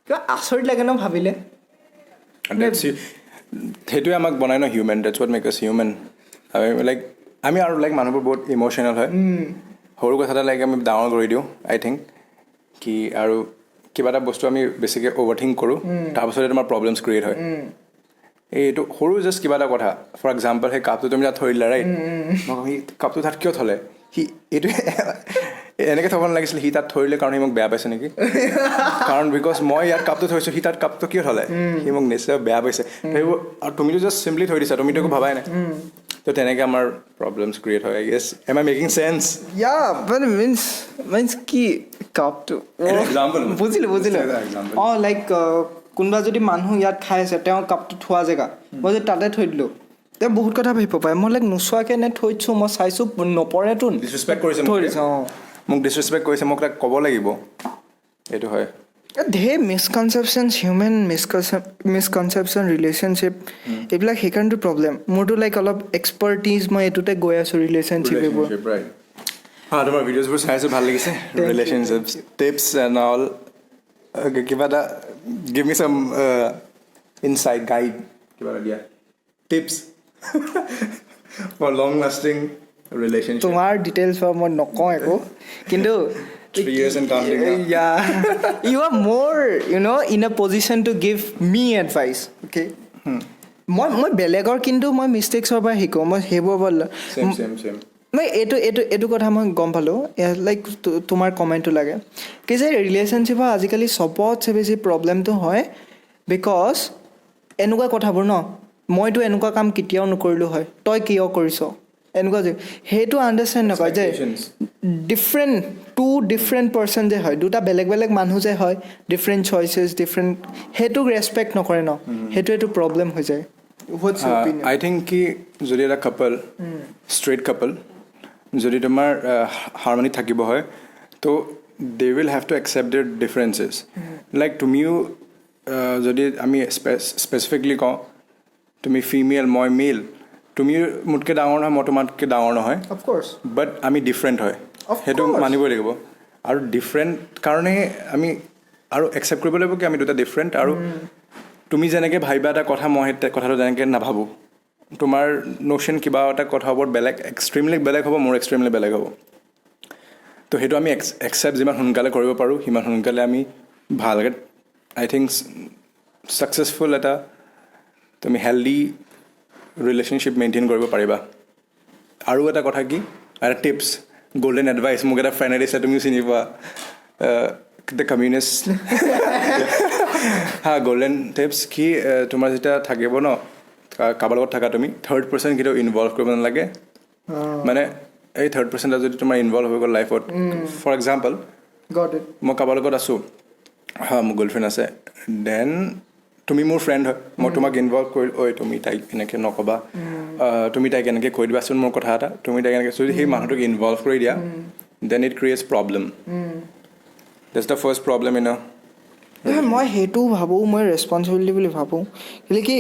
Speaker 1: কিবা আচৰিত লাগে ন ভাবিলে
Speaker 2: সেইটোৱে আমাক বনাই ন হিউমেন ডেটছ হোৱাট মেক আছ হিউমেন লাইক আমি আৰু লাইক মানুহবোৰ বহুত ইম'চনেল হয় সৰু কথা এটা লাইক আমি ডাঙৰ কৰি দিওঁ আই থিংক কি আৰু কিবা এটা বস্তু আমি বেছিকৈ অ'ভাৰ থিংক কৰোঁ তাৰপাছতে তোমাৰ প্ৰব্লেমছ ক্ৰিয়েট হয় এইটো সৰু জাষ্ট কিবা এটা কথা ফৰ এক্সাম্পল সেই কাপটো তুমি তাত থৈ দিলা ৰাইট মই সি কাপটো তাত কিয় থ'লে সি এইটোৱে এনেকৈ থ'ব নালাগিছিলে সি তাত থৈ দিলে কাৰণ সি মোক বেয়া পাইছে নেকি কাৰণ বিকজ মই ইয়াত কাপটো থৈছোঁ সি তাত কাপটো কিয় থ'লে সি মোক নিশ্চয় বেয়া পাইছে সেইবোৰ আৰু তুমিতো জাষ্ট চিম্পলি থৈ দিছা তুমিতো একো ভাবাই নাই তো তেনেকৈ আমাৰ প্ৰব্লেমছ ক্ৰিয়েট হয় I guess am I making change
Speaker 1: means কি কাপটো বুজিলোঁ অঁ লাইক কোনোবা যদি মানুহ ইয়াত খাই আছে তেওঁ কাপটো থোৱা জেগা মই যদি তাতে থৈ দিলোঁ তেওঁ বহুত কথা ভাবিব পাৰে মই লাইক নোচোৱাকৈ নে থৈ দিছোঁ মই চাইছোঁ নপৰেতো
Speaker 2: ডিছৰেচপেক্ট কৰিছে
Speaker 1: থৈ দিছোঁ অঁ
Speaker 2: মোক ডিছৰেচপেক্ট কৰিছে মোক তাক ক'ব লাগিব এইটো হয়
Speaker 1: ধেৰ মিছকনচেপশ্যনছ হিউমেন মিছকনচেপশ্যন ৰিলেশ্যনশ্বিপ এইবিলাক সেইকাৰণেতো প্ৰব্লেম মোৰতো লাইক অলপ এক্সপাৰ্টিজ মই এইটোতে গৈ আছোঁ ৰিলেশ্যনশ্বিপ এইবোৰ
Speaker 2: তোমাৰ ভিডিঅ'জবোৰ চাই আছোঁ ভাল লাগিছে ৰিলেশ্যনশ্বিপ টিপছ এণ্ড অল কিবা এটা গিভ মি চাম ইনচাইট গাইড কিবা এটা দিয়া tips for long lasting relationship
Speaker 1: তোমাৰ ডিটেইলছ মই নকওঁ একো কিন্তু
Speaker 2: 3 years and counting
Speaker 1: yeah you are more in a position to give me advice okay মই বেলেগৰ কিন্তু মই মিষ্টেক্সৰ পৰা শিকোঁ মই সেইবোৰ
Speaker 2: চেম
Speaker 1: মই এইটো কথা মই গম পালোঁ লাইক তোমাৰ কমেণ্টটো লাগে কি যে ৰিলেশ্যনশ্বিপৰ আজিকালি চবতছে বেছি প্ৰব্লেমটো হয় বিকজ এনেকুৱা কথাবোৰ ন মইতো এনেকুৱা কাম কেতিয়াও নকৰিলোঁ হয় তই কিয় কৰিছ এনেকুৱা যে সেইটো আণ্ডাৰষ্টেণ্ড নকৰে যে টু ডিফাৰেণ্ট পাৰ্চন যে হয় দুটা বেলেগ বেলেগ মানুহ যে হয় ডিফাৰেণ্ট চইচেছ ডিফাৰেণ্ট সেইটোক ৰেচপেক্ট নকৰে ন সেইটোৱেতো প্ৰব্লেম হৈ যায়
Speaker 2: আই থিংক কি যদি এটা কাপল ষ্ট্ৰেইট কাপল যদি তোমাৰ হাৰমনি থাকিব হয় তো they will have to accept their differences like তুমিও যদি আমি স্পেচিফিকলি কওঁ তুমি ফিমেল মই মেল তুমি মোতকৈ ডাঙৰ নহয় মই তোমাতকৈ ডাঙৰ নহয় বাট আমি ডিফাৰেণ্ট হয় সেইটো মানিবই লাগিব আৰু ডিফাৰেণ্ট কাৰণে আমি আৰু একচেপ্ট কৰিব লাগিব কি আমি দুটা ডিফাৰেণ্ট আৰু তুমি যেনেকৈ ভাবিবা এটা কথা মই সেই কথাটো তেনেকৈ নাভাবোঁ তোমাৰ ন'শ্যন কিবা এটা কথা ওপৰত বেলেগ এক্সট্ৰিমলি বেলেগ হ'ব, মোৰ এক্সট্ৰিমলি বেলেগ হ'ব। তো সেইটো আমি একচেপ্ট যিমান সোনকালে কৰিব পাৰোঁ সিমান সোনকালে আমি ভালকৈ আই থিংক ছাকচেছফুল এটা তুমি হেল্ডি ৰিলেশ্যনশ্বিপ মেইনটেইন কৰিব পাৰিবা। আৰু এটা কথা কি, এটা টিপছ, গল্ডেন এডভাইচ মোক এটা ফ্ৰেণ্ডে দিছে, তুমিও চিনি পোৱা, দ্য কমিউনিষ্ট। হা, গল্ডেন টিপছ কি, তোমাৰ যেতিয়া থাকিব ন কাৰোবাৰ লগত থাকা, তুমি থাৰ্ড পাৰ্চন কেতিয়াও ইনভলভ কৰিব নালাগে। মানে এই থাৰ্ড পাৰ্চনটা যদি তোমাৰ ইনভলভ হৈ গ'ল লাইফত, ফৰ এক্সাম্পল মই কাৰোবাৰ লগত আছোঁ, হা মোৰ গাৰ্লফ্ৰেণ্ড আছে, দেন তুমি মোৰ ফ্ৰেণ্ড হয়, মই তোমাক ইনভলভ কৰি ঐ তুমি তাইক এনেকৈ নক'বা, তুমি তাইক এনেকৈ কৈ দিবাচোন মোৰ কথা এটা, তুমি তাইক এনেকৈ, যদি সেই মানুহটোক ইনভলভ কৰি দিয়া then it creates problem. That's the first problem in
Speaker 1: মই সেইটো ভাবোঁ, মই ৰেচপনচিবিলিটি বুলি ভাবোঁ। কেলৈ কি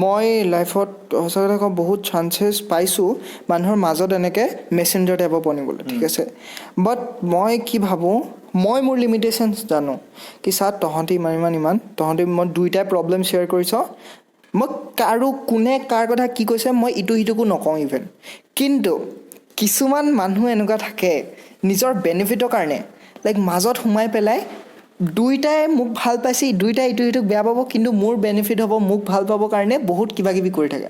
Speaker 1: মই লাইফত সঁচা কথা কওঁ বহুত চান্সেছ পাইছোঁ মানুহৰ মাজত এনেকৈ মেছেঞ্জাৰ টাইপৰ বনিবলৈ, ঠিক আছে। বাট মই কি ভাবোঁ, মই মোৰ লিমিটেশ্যনছ জানো কি চা তহঁতি ইমান তহঁতি মই দুইটাই প্ৰব্লেম শ্বেয়াৰ কৰিছ, মই কাৰো কোনে কাৰ কথা কি কৈছে মই ইটো সিটোকো নকওঁ ইভেন। কিন্তু কিছুমান মানুহ এনেকুৱা থাকে নিজৰ বেনিফিটৰ কাৰণে লাইক মাজত সোমাই পেলাই দুইটাই মোক ভাল পাইছে, দুইটাই ইটো সিটোক বেয়া পাব, কিন্তু মোৰ বেনিফিট হ'ব, মোক ভাল পাবৰ কাৰণে বহুত কিবা কিবি কৰি থাকে।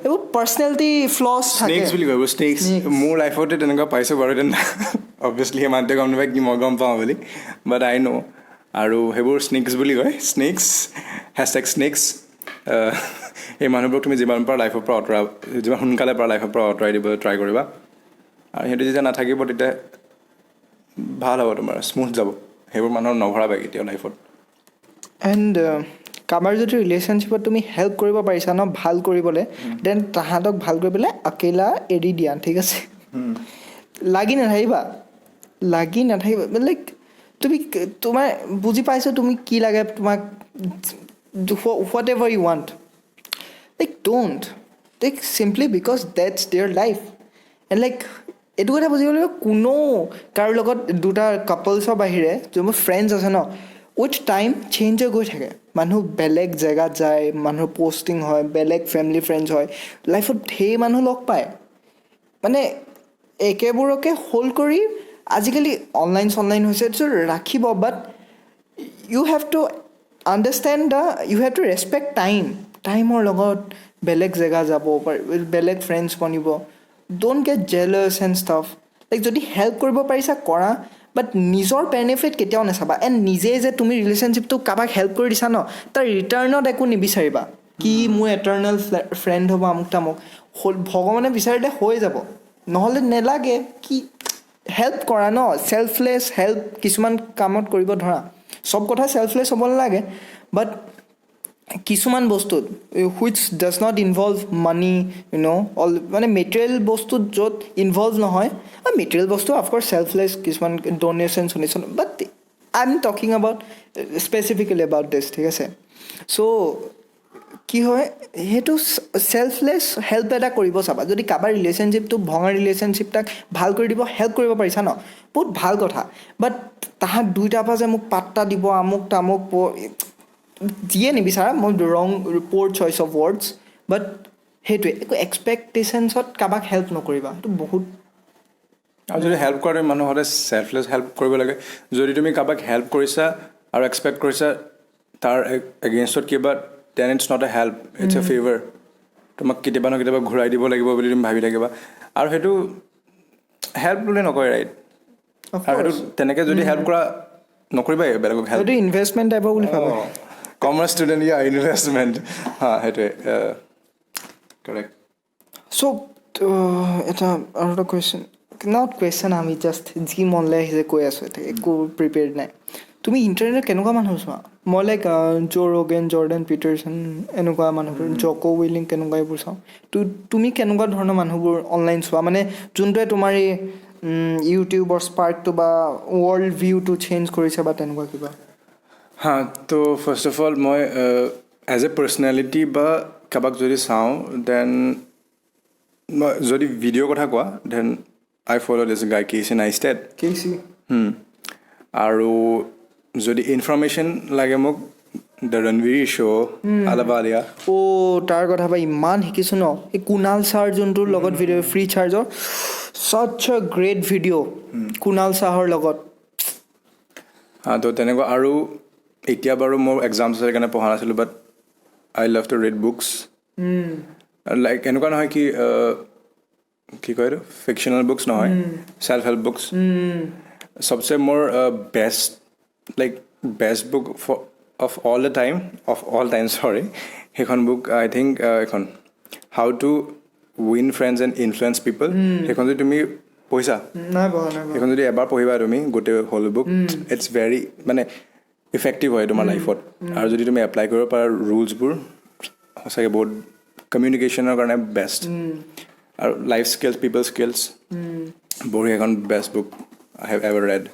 Speaker 1: এইবোৰ পাৰ্চনেলিটি ফ্লছ থাকে
Speaker 2: বুলি কয় স্নেক্স। মোৰ লাইফতে তেনেকুৱা পাইছোঁ বাৰু, অবভিয়াছলি সেই মানুহটোৱে গম নাপায় কি মই গম পাওঁ বুলি, বাট আই ন'। আৰু সেইবোৰ স্নেক্স বুলি কয়, স্নেক্স হেছটেগ স্নেক্স। সেই মানুহবোৰক তুমি যিমান পাৰা লাইফৰ পৰা যিমান সোনকালে পাৰা লাইফৰ পৰা আঁতৰাই দিবলৈ ট্ৰাই কৰিবা। আৰু সিহঁতে যেতিয়া নাথাকিব তেতিয়া ভাল হ'ব, তোমাৰ স্মুথ যাব। সেইবোৰ মানুহৰ নভৰাবা কেতিয়াও লাইফত।
Speaker 1: এণ্ড কাৰোবাৰ যদি ৰিলেশ্যনশ্বিপত তুমি হেল্প কৰিব পাৰিছা ন ভাল কৰিবলৈ, দেন তাহাঁতক ভাল কৰি পেলাই একেলা এৰি দিয়া, ঠিক আছে। লাগি নাথাকিবা লাইক তুমি তোমাৰ বুজি পাইছোঁ তুমি কি লাগে, তোমাক whatever you want, like don't like simply because that's their life. And like এইটো কথা বুজিব লাগিব, কোনো কাৰো লগত দুটা কাপলছৰ বাহিৰে যোনবোৰ ফ্ৰেণ্ডছ আছে ন, উইথ টাইম চেঞ্জ হৈ গৈ থাকে। মানুহ বেলেগ জেগাত যায়, মানুহৰ পষ্টিং হয়, বেলেগ ফেমিলি ফ্ৰেণ্ডছ হয়, লাইফত ঢেৰ মানুহ লগ পায়। মানে একেবোৰকে হোল্ড কৰি আজিকালি অনলাইন চনলাইন হৈছে ৰাখিব, but you have to understand you have to respect টাইমৰ লগত বেলেগ জেগা যাব পাৰি, বেলেগ ফ্ৰেণ্ডছ বনিব। Don't get jealous and stuff. Like যদি হেল্প কৰিব পাৰিছা কৰা, বাট নিজৰ বেনিফিট কেতিয়াও নাচাবা। এণ্ড নিজে যে তুমি ৰিলেশ্যনশ্বিপটো কাৰোবাক হেল্প কৰি দিছা ন, তাৰ ৰিটাৰ্ণত একো নিবিচাৰিবা কি মোৰ এটাৰ্নেল ফ্ৰেণ্ড হ'ব আমুক তামুক। ভগৱানে বিচাৰিলে হৈ যাব, নহ'লে নেলাগে। কি হেল্প কৰা ন, চেল্ফলেছ হেল্প কিছুমান কামত কৰিব ধৰা, চব কথা চেল্ফলেছ হ'ব নালাগে, বাট কিছুমান বস্তুত which does not involve money all মানে মেটেৰিয়েল বস্তুত য'ত ইনভলভ নহয়, মেটেৰিয়েল বস্তু অফক'ৰ্চ চেল্ফলেছ কিছুমান ডনেশ্যন চনেশ্যন, but I am talking about specifically about this, ঠিক আছে। চ' কি হয় সেইটো চেল্ফলেছ হেল্প এটা কৰিব চাবা। যদি কাৰোবাৰ ৰিলেশ্যনশ্বিপটো ভঙা ৰিলেশ্যনশ্বিপটাক ভাল কৰি দিব হেল্প কৰিব পাৰিছা ন, বহুত ভাল কথা। বাট তাহাঁত দুইটাৰ পৰা যে মোক পাত্তা দিব আমুক তামুক যিয়ে নিবিচাৰা, মই ৰং প'ৰ চইচ অফ ৱৰ্ডছ, বাট সেইটোৱে একো এক্সপেক্টেশ্যনছত কাৰোবাক হেল্প নকৰিবা, সেইটো বহুত।
Speaker 2: আৰু যদি হেল্প কৰে মানুহ সদায় চেল্ফলেছ হেল্প কৰিব লাগে। যদি তুমি কাৰোবাক হেল্প কৰিছা আৰু এক্সপেক্ট কৰিছা তাৰ এগেইনষ্টত কিবা, then it's not a help, it's a favour. তোমাক কেতিয়াবা ন কেতিয়াবা ঘূৰাই দিব লাগিব বুলি তুমি ভাবি থাকিবা, আৰু সেইটো হেল্প বুলি নকয়, ৰাইট? আৰু সেইটো তেনেকৈ যদি হেল্প কৰা নকৰিবাই বেলেগক হেল্প,
Speaker 1: সেইটো ইনভেষ্টমেণ্ট টাইপৰ বুলি ভাবা।
Speaker 2: কমাৰ্চ ষ্টুডেণ্ট ইনভেষ্টমেণ্ট, হা সেইটোৱে কাৰেক্ট।
Speaker 1: চ' এটা আৰু এটা কুৱেশ্যন, নট কুৱেশ্যন, আমি জাষ্ট যি মনলৈ আহিছে কৈ আছোঁ, একো প্ৰিপেয়াৰ্ড নাই। তুমি ইণ্টাৰনেটত কেনেকুৱা মানুহ চোৱা? মই লাইক জো ৰগেন, জৰ্ডেন পিটাৰছন এনেকুৱা মানুহবোৰ, জক' উইলিং কেনেকুৱা এইবোৰ চাওঁ। তুমি কেনেকুৱা ধৰণৰ মানুহবোৰ অনলাইন চোৱা, মানে যোনটোৱে তোমাৰ এই ইউটিউবৰ স্পাৰ্কটো বা ৱৰ্ল্ড ভিউটো চেঞ্জ কৰিছে বা তেনেকুৱা কিবা?
Speaker 2: হা, তো ফাৰ্ষ্ট অফ অল মই এজ এ পাৰ্চনেলিটি বা কাৰোবাক যদি চাওঁ, দেন মই যদি ভিডিঅ'ৰ কথা কোৱা, দেন আই ফ'ল' দিছ গাই কেচি নাইষ্টেড।
Speaker 1: কেচি।
Speaker 2: আৰু যদি ইনফৰমেশ্যন লাগে মোক, দ্য ৰণবীৰ শ্ব' আলাবালিয়া
Speaker 1: তাৰ কথা পৰা ইমান শিকিছোঁ ন এই কুণাল ছাৰ যোনটোৰ লগত ভিডিঅ' ফ্ৰী চাৰ্জৰ such a great video' Kunal ছাৰৰ লগত
Speaker 2: তো তেনেকুৱা আৰু এতিয়া বাৰু মোৰ এক্সামছ আছে সেইকাৰণে পঢ়া নাছিলোঁ but I love to read books like এনেকুৱা নহয় কি কয় এইটো ফিকশ্যনেল বুকছ নহয় ছেল্ফ হেল্প বুকছ চবচে মোৰ best book of all time sorry সেইখন বুক আই থিংক এখন how to win friends and influence people সেইখন যদি তুমি পঢ়িছা সেইখন যদি এবাৰ পঢ়িবা তুমি গোটেই হ'ল বুক ইটছ ভেৰি মানে ইফেক্টিভ হয় তোমাৰ লাইফত আৰু যদি তুমি এপ্লাই কৰিব পাৰা ৰুলছবোৰ সঁচাকৈ বহুত কমিউনিকেশ্যনৰ কাৰণে বেষ্ট আৰু লাইফ স্কিলছ পিপল স্কিলছ বঢ়িয়া এখন best book I have ever red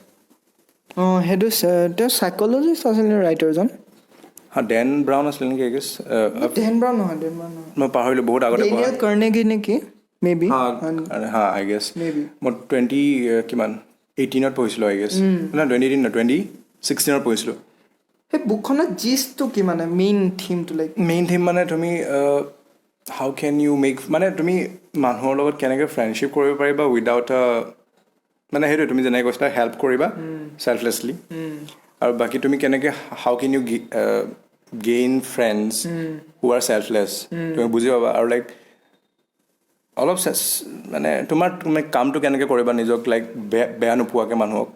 Speaker 1: সেইটো তেওঁ চাইকলজিষ্ট আছিল ৰাইটাৰজন
Speaker 2: ডেন ব্ৰাউন আছিল নেকি আই গেছ
Speaker 1: ডেন ব্ৰাউন নহয়
Speaker 2: মই পাহৰিলোঁ বহুত আগতে
Speaker 1: ডেনিয়েল কাৰ্নেগী নেকি মেবি
Speaker 2: আই গেছ মই 2018 পঢ়িছিলোঁ আই গেছ নহয় 2016 পঢ়িছিলোঁ
Speaker 1: সেই বুকখনৰ জিষ্টটো কি মানে মেইন থিম
Speaker 2: মানে তুমি হাউ কেন ইউ মেক মানে তুমি মানুহৰ লগত কেনেকৈ ফ্ৰেণ্ডশ্বিপ কৰিব পাৰিবা উইদাউট মানে সেইটোৱে তুমি যেনেকৈ কৈছিলা হেল্প কৰিবা ছেল্ফলেছলি আৰু বাকী তুমি কেনেকৈ how can you gain friends who are selfless তুমি বুজি পাবা আৰু লাইক অলপ মানে তুমি কামটো কেনেকৈ কৰিবা নিজক লাইক বেয়া নোপোৱাকৈ মানুহক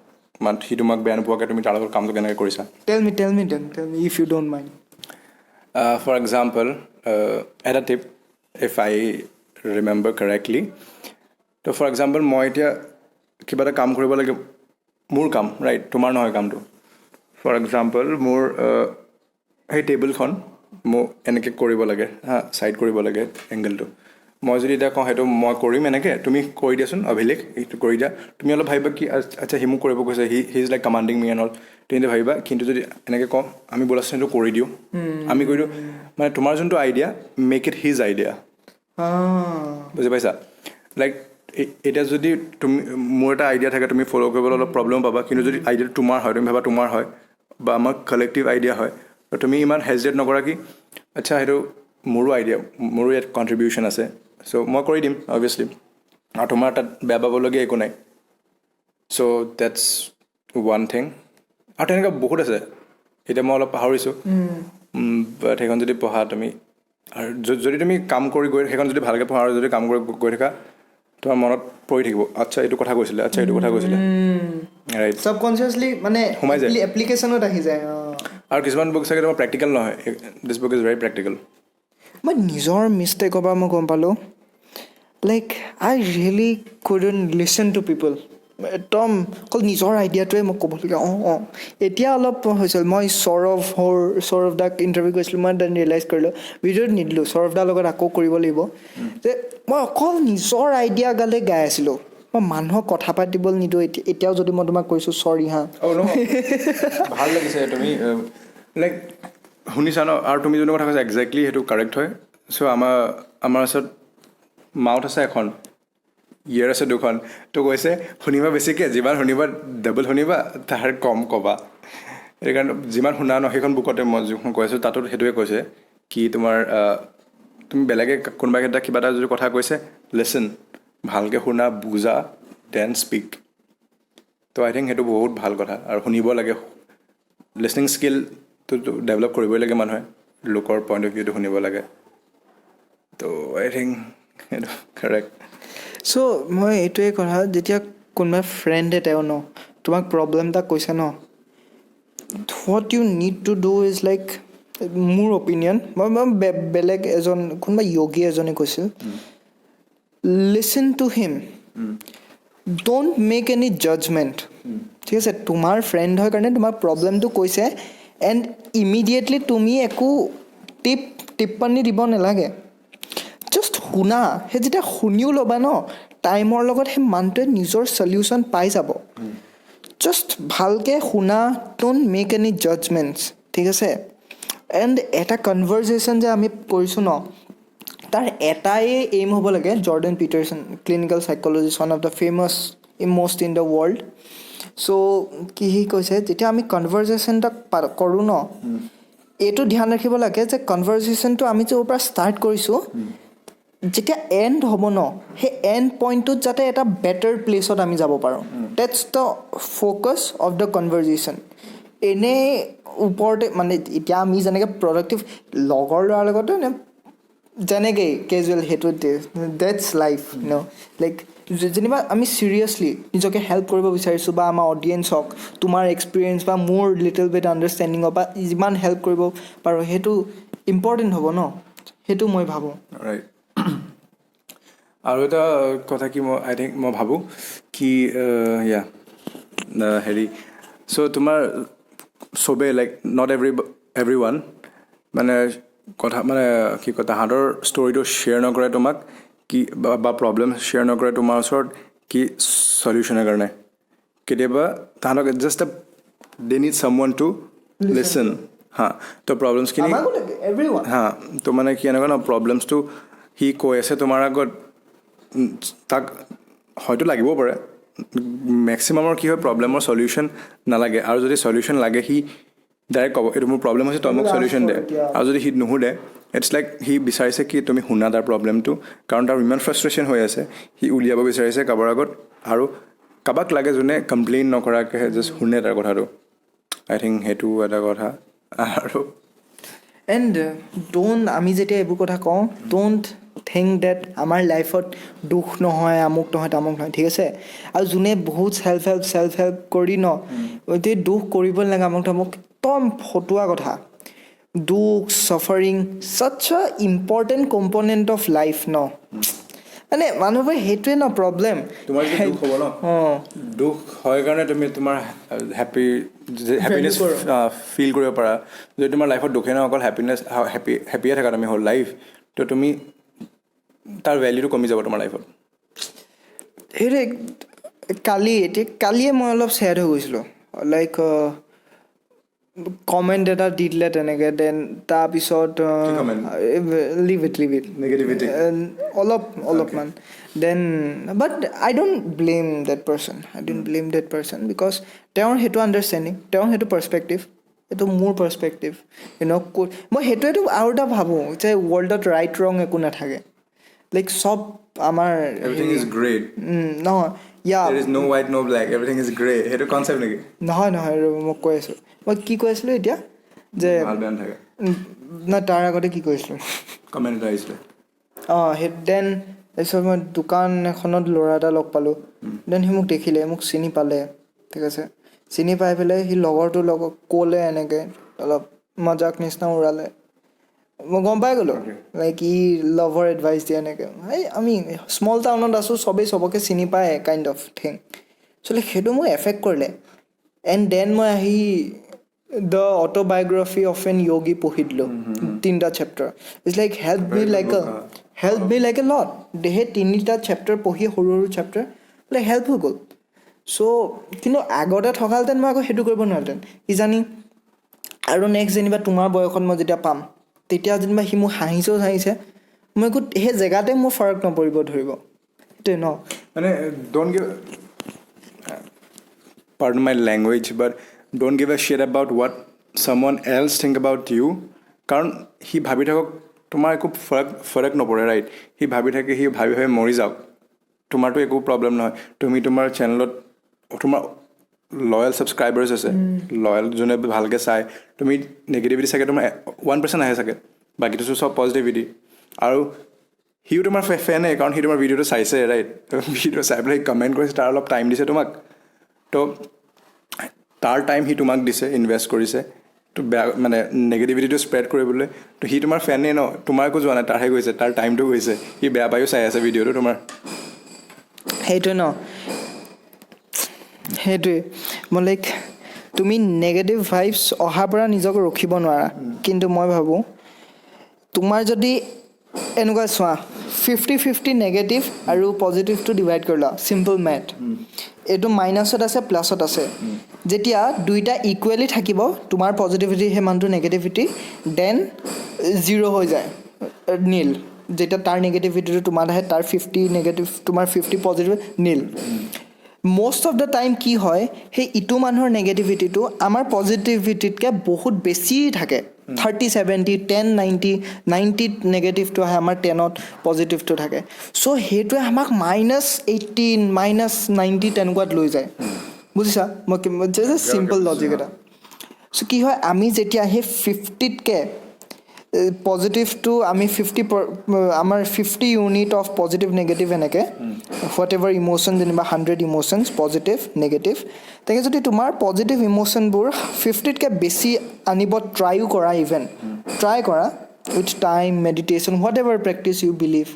Speaker 2: সি তোমাক বেয়া নোপোৱাকৈ তুমি তাৰ লগত কামটো কেনেকৈ কৰিছা
Speaker 1: tell me if you don't mind
Speaker 2: for example এটা tip if I remember correctly তো ফৰ এক্সাম্পল মই এতিয়া কিবা এটা কাম কৰিব লাগে মোৰ কাম ৰাইট তোমাৰ নহয় কামটো ফৰ এক্সাম্পল মোৰ সেই টেবুলখন মোক এনেকৈ কৰিব লাগে ছাইড কৰিব লাগে এংগলটো মই যদি এতিয়া কওঁ সেইটো মই কৰিম এনেকৈ তুমি কৰি দিয়াচোন অভিলেখ এইটো কৰি দিয়া তুমি অলপ ভাবিবা কি আচ্ছা সি মোক কৰিব কৈছে he is like commanding me and all তুমি এতিয়া ভাবিবা কিন্তু যদি এনেকৈ কওঁ আমি ব'লাচোন সেইটো কৰি দিওঁ আমি কৰি দিওঁ মানে তোমাৰ যোনটো idea make it his idea বুজি পাইছা লাইক এতিয়া যদি তুমি মোৰ এটা আইডিয়া থাকে তুমি ফ'ল' কৰিবলৈ অলপ প্ৰব্লেম পাবা কিন্তু যদি আইডিয়াটো তোমাৰ হয় তুমি ভাবা তোমাৰ হয় বা আমাৰ কালেক্টিভ আইডিয়া হয় তুমি ইমান হেজিটেট নকৰা কি আচ্ছা সেইটো মোৰো আইডিয়া মোৰো ইয়াত কণ্ট্ৰিবিউশ্যন আছে চ' মই কৰি দিম অভিয়াছলি আৰু তোমাৰ তাত বেয়া পাবলগীয়া একো নাই চ' ডেটছ ওৱান থিং আৰু তেনেকুৱা বহুত আছে এতিয়া মই অলপ পাহৰিছোঁ বাট সেইখন যদি পঢ়া তুমি আৰু যদি তুমি কাম কৰি গৈ সেইখন যদি ভালকৈ পঢ়া আৰু যদি কাম কৰি গৈ থাকা তোমাৰ মনত পৰি থাকিব আচ্ছা এইটো কথা কৈছিলে ৰাইট
Speaker 1: ছাবকনচিয়াছলি মানে
Speaker 2: সোমাই যায়
Speaker 1: এপ্লিকেশ্যনত আহি যায়
Speaker 2: আৰু কিছুমান বুক চাগে তোমাৰ প্ৰেক্টিকেল নহয় দিছ বুক ইজ ভেৰি প্ৰেক্টিকেল
Speaker 1: মই নিজৰ মিষ্টেকৰ পৰা মই গম পালোঁ লাইক আই ৰিয়েলি কুডন্ট লিচন টু পিপল একদম অকল নিজৰ আইডিয়াটোৱে মোক ক'বলগীয়া এতিয়া অলপ হৈছিল মই সৌৰভ দাক ইণ্টাৰভিউ কৰিছিলোঁ মই দেন ৰিয়েলাইজ কৰিলোঁ ভিডিঅ'ত নিদিলোঁ সৌৰভ দাৰ লগত আকৌ কৰিব লাগিব যে মই অকল নিজৰ আইডিয়া গালে গাই আছিলোঁ মই মানুহক কথা পাতিবলৈ নিদিওঁ এতিয়াও যদি মই তোমাক কৈছোঁ চৰি
Speaker 2: ভাল লাগিছে তুমি লাইক শুনিছা ন আৰু তুমি যোনটো কথা কৈছা একজেক্টলি সেইটো কাৰেক্ট হয় চ' আমাৰ ওচৰত মাউথ আছে এখন ইয়েৰ আছে দুখন তো কৈছে শুনিবা বেছিকৈ যিমান শুনিবা ডাবল শুনিবা তাৰ কম ক'বা সেইকাৰণে যিমান শুনা ন সেইখন বুকতে মই যিখন কৈ আছোঁ তাতো সেইটোৱে কৈছে কি তোমাৰ তুমি বেলেগে কোনোবা এটা কিবা এটা যদি কথা কৈছে লিচন ভালকৈ শুনা বুজা দেন স্পীক তো আই থিংক সেইটো বহুত ভাল কথা আৰু শুনিব লাগে লিচনিং স্কিলটো ডেভেলপ কৰিবই লাগে মানুহে লোকৰ পইণ্ট অফ ভিউটো শুনিব লাগে তো আই থিংক সেইটো কাৰেক্ট
Speaker 1: চ' মই এইটোৱে কথা যেতিয়া কোনোবা ফ্ৰেণ্ড এটাও ন তোমাক প্ৰব্লেম এটা কৈছে ন what you need to do is like মোৰ অপিনিয়ন মই বেলেগ কোনোবা য়োগী এজনে কৈছিল listen to him don't make any judgement ঠিক আছে তোমাৰ ফ্ৰেণ্ড হয় কাৰণে তোমাৰ প্ৰব্লেমটো কৈছে এণ্ড ইমিডিয়েটলি তুমি একো টিপ্পনী দিব নালাগে জাষ্ট শুনা সেই যেতিয়া শুনিও ল'বা ন টাইমৰ লগত সেই মানুহটোৱে নিজৰ চলিউশ্যন পাই যাব জাষ্ট ভালকৈ শুনা ডোণ্ট মেক এনি জাজমেণ্টছ ঠিক আছে এণ্ড এটা কনভাৰজেশ্যন যে আমি কৰিছোঁ ন তাৰ এটাই এইম হ'ব লাগে Jordan Peterson clinical psychologist one of the famous most in the world so' কি সি কৈছে যেতিয়া আমি কনভাৰজেশ্যন এটা কৰোঁ ন এইটো ধ্যান ৰাখিব লাগে যে কনভাৰচেশ্যনটো আমি য'ৰ পৰা ষ্টাৰ্ট কৰিছোঁ যেতিয়া এণ্ড হ'ব ন সেই এণ্ড পইণ্টটোত যাতে এটা বেটাৰ প্লেচত আমি যাব পাৰোঁ that's the focus of the conversation এনেই ওপৰতে মানে এতিয়া আমি যেনেকৈ প্ৰডাক্টিভ লগৰ ল'ৰাৰ লগতে নে যেনেকৈ কেজুৱেল সেইটো ডেটছ লাইফ ন লাইক যেনিবা আমি চিৰিয়াছলি নিজকে হেল্প কৰিব বিচাৰিছোঁ বা আমাৰ অডিয়েঞ্চ হওক তোমাৰ এক্সপিৰিয়েঞ্চ বা মোৰ লিটল বিট আণ্ডাৰষ্টেণ্ডিং বা যিমান হেল্প কৰিব পাৰোঁ সেইটো ইম্পৰ্টেণ্ট হ'ব ন সেইটো মই ভাবোঁ
Speaker 2: ৰাইট আৰু এটা কথা কি আই থিংক মই ভাবোঁ কি হেৰি চ' তোমাৰ চবেই লাইক নট এভৰি ওৱান মানে কথা মানে কি কয় তাহাঁতৰ ষ্টৰিটো শ্বেয়াৰ নকৰে তোমাক কি বা প্ৰব্লেম শ্বেয়াৰ নকৰে তোমাৰ ওচৰত কি চলিউশ্যনৰ কাৰণে কেতিয়াবা তাহাঁতক just they need someone to listen হা তো প্ৰব্লেমছখিনি হা তো মানে কি এনেকুৱা ন প্ৰব্লেমছটো সি কৈ আছে তোমাৰ আগত তাক হয়তো লাগিব পাৰে মেক্সিমামৰ কি হয় প্ৰব্লেমৰ চলিউশ্যন নালাগে আৰু যদি চলিউশ্যন লাগে সি ডাইৰেক্ট ক'ব এইটো মোৰ প্ৰব্লেম হৈছে তই মোক চলিউশ্যন দে আৰু যদি সি নুশুধে ইটছ লাইক সি বিচাৰিছে কি তুমি শুনা তাৰ প্ৰব্লেমটো কাৰণ তাৰ ইমান ফ্ৰাষ্ট্ৰেশ্যন হৈ আছে সি উলিয়াব বিচাৰিছে কাৰোবাৰ আগত আৰু কাৰোবাক লাগে যোনে কমপ্লেইন নকৰাকৈ জাষ্ট শুনে তাৰ কথাটো আই থিংক সেইটো এটা কথা আৰু
Speaker 1: এণ্ড ডোণ্ট আমি যেতিয়া এইবোৰ কথা কওঁ ডোণ্ট থিংক ডেট আমাৰ লাইফত দুখ নহয় আমুক নহয় তামুক নহয় ঠিক আছে আৰু যোনে বহুত চেল্ফ হেল্প কৰি ন এতিয়া দুখ কৰিব নালাগে আমুক তামুক একদম ফটুৱা কথা দুখ চাফাৰিং ছাচ আ ইম্পৰ্টেণ্ট কম্পনেণ্ট অফ লাইফ ন মানে মানুহবোৰে সেইটোৱে ন প্ৰব্লেম
Speaker 2: তোমাৰ যদি দুখ হ'ব ন দুখ হয় কাৰণে তুমি তোমাৰ হেপিনেছ ফিল কৰিব পাৰা যদি তোমাৰ লাইফত দুখে নহয় অকল হেপিয়ে থাকা তুমি হ'ল লাইফ তো তুমি তাৰ ভেলিউটো কমি যাব তোমাৰ লাইফত
Speaker 1: সেইটোৱে কালিয়ে মই অলপ ছেড হৈ গৈছিলোঁ লাইক কমেণ্ট এটা দি দিলে তেনেকৈ দেন তাৰপিছত লিভ ইট অলপমান then but I don't blame that person because তেওঁৰ সেইটো আণ্ডাৰষ্টেণ্ডিং তেওঁৰ সেইটো পাৰ্চপেক্টিভ এইটো মোৰ পাৰ্চপেক্টিভ মই সেইটোৱেতো আৰু এটা ভাবোঁ যে ৱৰ্ল্ডত ৰাইট ৰং একো নাথাকে লাইক চব আমাৰ নহয় নহয় মই কৈ আছোঁ মই কি কৈ আছিলোঁ এতিয়া যে নাই তাৰ আগতে কি কৈছিলোঁ সেই দেন তাৰপিছত মই দোকান এখনত ল'ৰা এটা লগ পালোঁ দেন সি মোক দেখিলে মোক চিনি পালে ঠিক আছে চিনি পাই পেলাই সি লগৰটোৰ লগত ক'লে এনেকৈ অলপ মজাক নিচিনা উৰালে মই গম পাই গ'লোঁ লাইক ই লভৰ এডভাইচ দিয়ে এনেকৈ এই আমি স্মল টাউনত আছোঁ চবেই চবকে চিনি পায় কাইণ্ড অফ থিং আচলতে সেইটো মোক এফেক্ট কৰিলে এণ্ড দেন মই আহি the autobiography of an yogi পঢ়ি দিলোঁ 3টা chapter it's like help me like a lot সেই 3টা চেপ্টাৰ পঢ়ি সৰু চেপ্টাৰ লাইক হেল্প হৈ গ'ল চ' কিন্তু আগতে থকাহেঁতেন মই আকৌ সেইটো কৰিব নোৱাৰিলেহেঁতেন কিজানি আৰু নেক্সট যেনিবা তোমাৰ বয়সত মই যেতিয়া পাম তেতিয়া যেনিবা সি মোক হাঁহিছে মই একো সেই জেগাতে মোৰ ফাৰাক নপৰিব ধৰিব সেইটোৱে ন
Speaker 2: মানে don't give pardon my language but don't give a shit about what someone else think about you কাৰণ সি ভাবি থাকক তোমাৰ একো ফৰক নপৰে ৰাইট সি ভাবি মৰি যাওক তোমাৰতো একো প্ৰব্লেম নহয় তুমি তোমাৰ চেনেলত তোমাৰ লয়েল ছাবস্ক্ৰাইবাৰ্ছ আছে লয়েল যোনে ভালকৈ চাই তুমি নেগেটিভিটি চাগে তোমাৰ 1% আহে চাগে বাকীটো চব পজিটিভিটি আৰু সিও তোমাৰ ফেনে কাৰণ সি তোমাৰ ভিডিঅ'টো চাইছে ৰাইট ভিডিঅ' চাই পেলাই কমেণ্ট কৰিছে তাৰ অলপ টাইম দিছে তোমাক তো তাৰ টাইম সি তোমাক দিছে ইনভেষ্ট কৰিছে তো বেয়া মানে নেগেটিভিটিটো স্প্ৰেড কৰিবলৈ তো সি তোমাৰ ফেনে ন তোমাৰ একো যোৱা নাই তাৰহে গৈছে তাৰ টাইমটো গৈছে সি বেয়া পায়ো চাই আছে ভিডিঅ'টো তোমাৰ
Speaker 1: সেইটোৱে ন সেইটোৱে মই লাইক তুমি নেগেটিভ ভাইবছ অহাৰ পৰা নিজক ৰখিব নোৱাৰা কিন্তু মই ভাবোঁ তোমাৰ যদি এনেকুৱা চোৱা 50-50 নেগেটিভ আৰু পজিটিভটো ডিভাইড কৰি লোৱা চিম্পল মেথ এইটো মাইনাছত আছে প্লাছত আছে যেতিয়া দুইটা ইকুৱেলি থাকিব তোমাৰ পজিটিভিটি সেই মানটো নেগেটিভিটি দেন 0 হৈ যায় নীল যেতিয়া তাৰ নেগেটিভিটিটো তোমাৰ আহে তাৰ 50 নেগেটিভ তোমাৰ 50 পজিটিভ নীল most of the time কি হয় সেই ইটো মানুহৰ নেগেটিভিটিটো আমাৰ পজিটিভিটিতকৈ বহুত বেছি থাকে 30-70 10-90 90 নেগেটিভটো আহে আমাৰ 10ত পজিটিভটো থাকে চ' সেইটোৱে আমাক -18 -90 তেনেকুৱাত লৈ যায় বুজিছা মই জাষ্ট চিম্পল লজিক এটা চ' কি হয় আমি যেতিয়া সেই 50তকৈ পজিটিভটো আমি 50 ইউনিট অফ পজিটিভ নেগেটিভ এনেকৈ হোৱাট এভাৰ ইম'শ্যন যেনিবা 100 ইম'শ্যনছ পজিটিভ নেগেটিভ তেনেকৈ যদি তোমাৰ পজিটিভ ইম'শ্যনবোৰ 50তকৈ বেছি আনিব ট্ৰাইও কৰা ইভেন ট্ৰাই কৰা with time meditation whatever practice you believe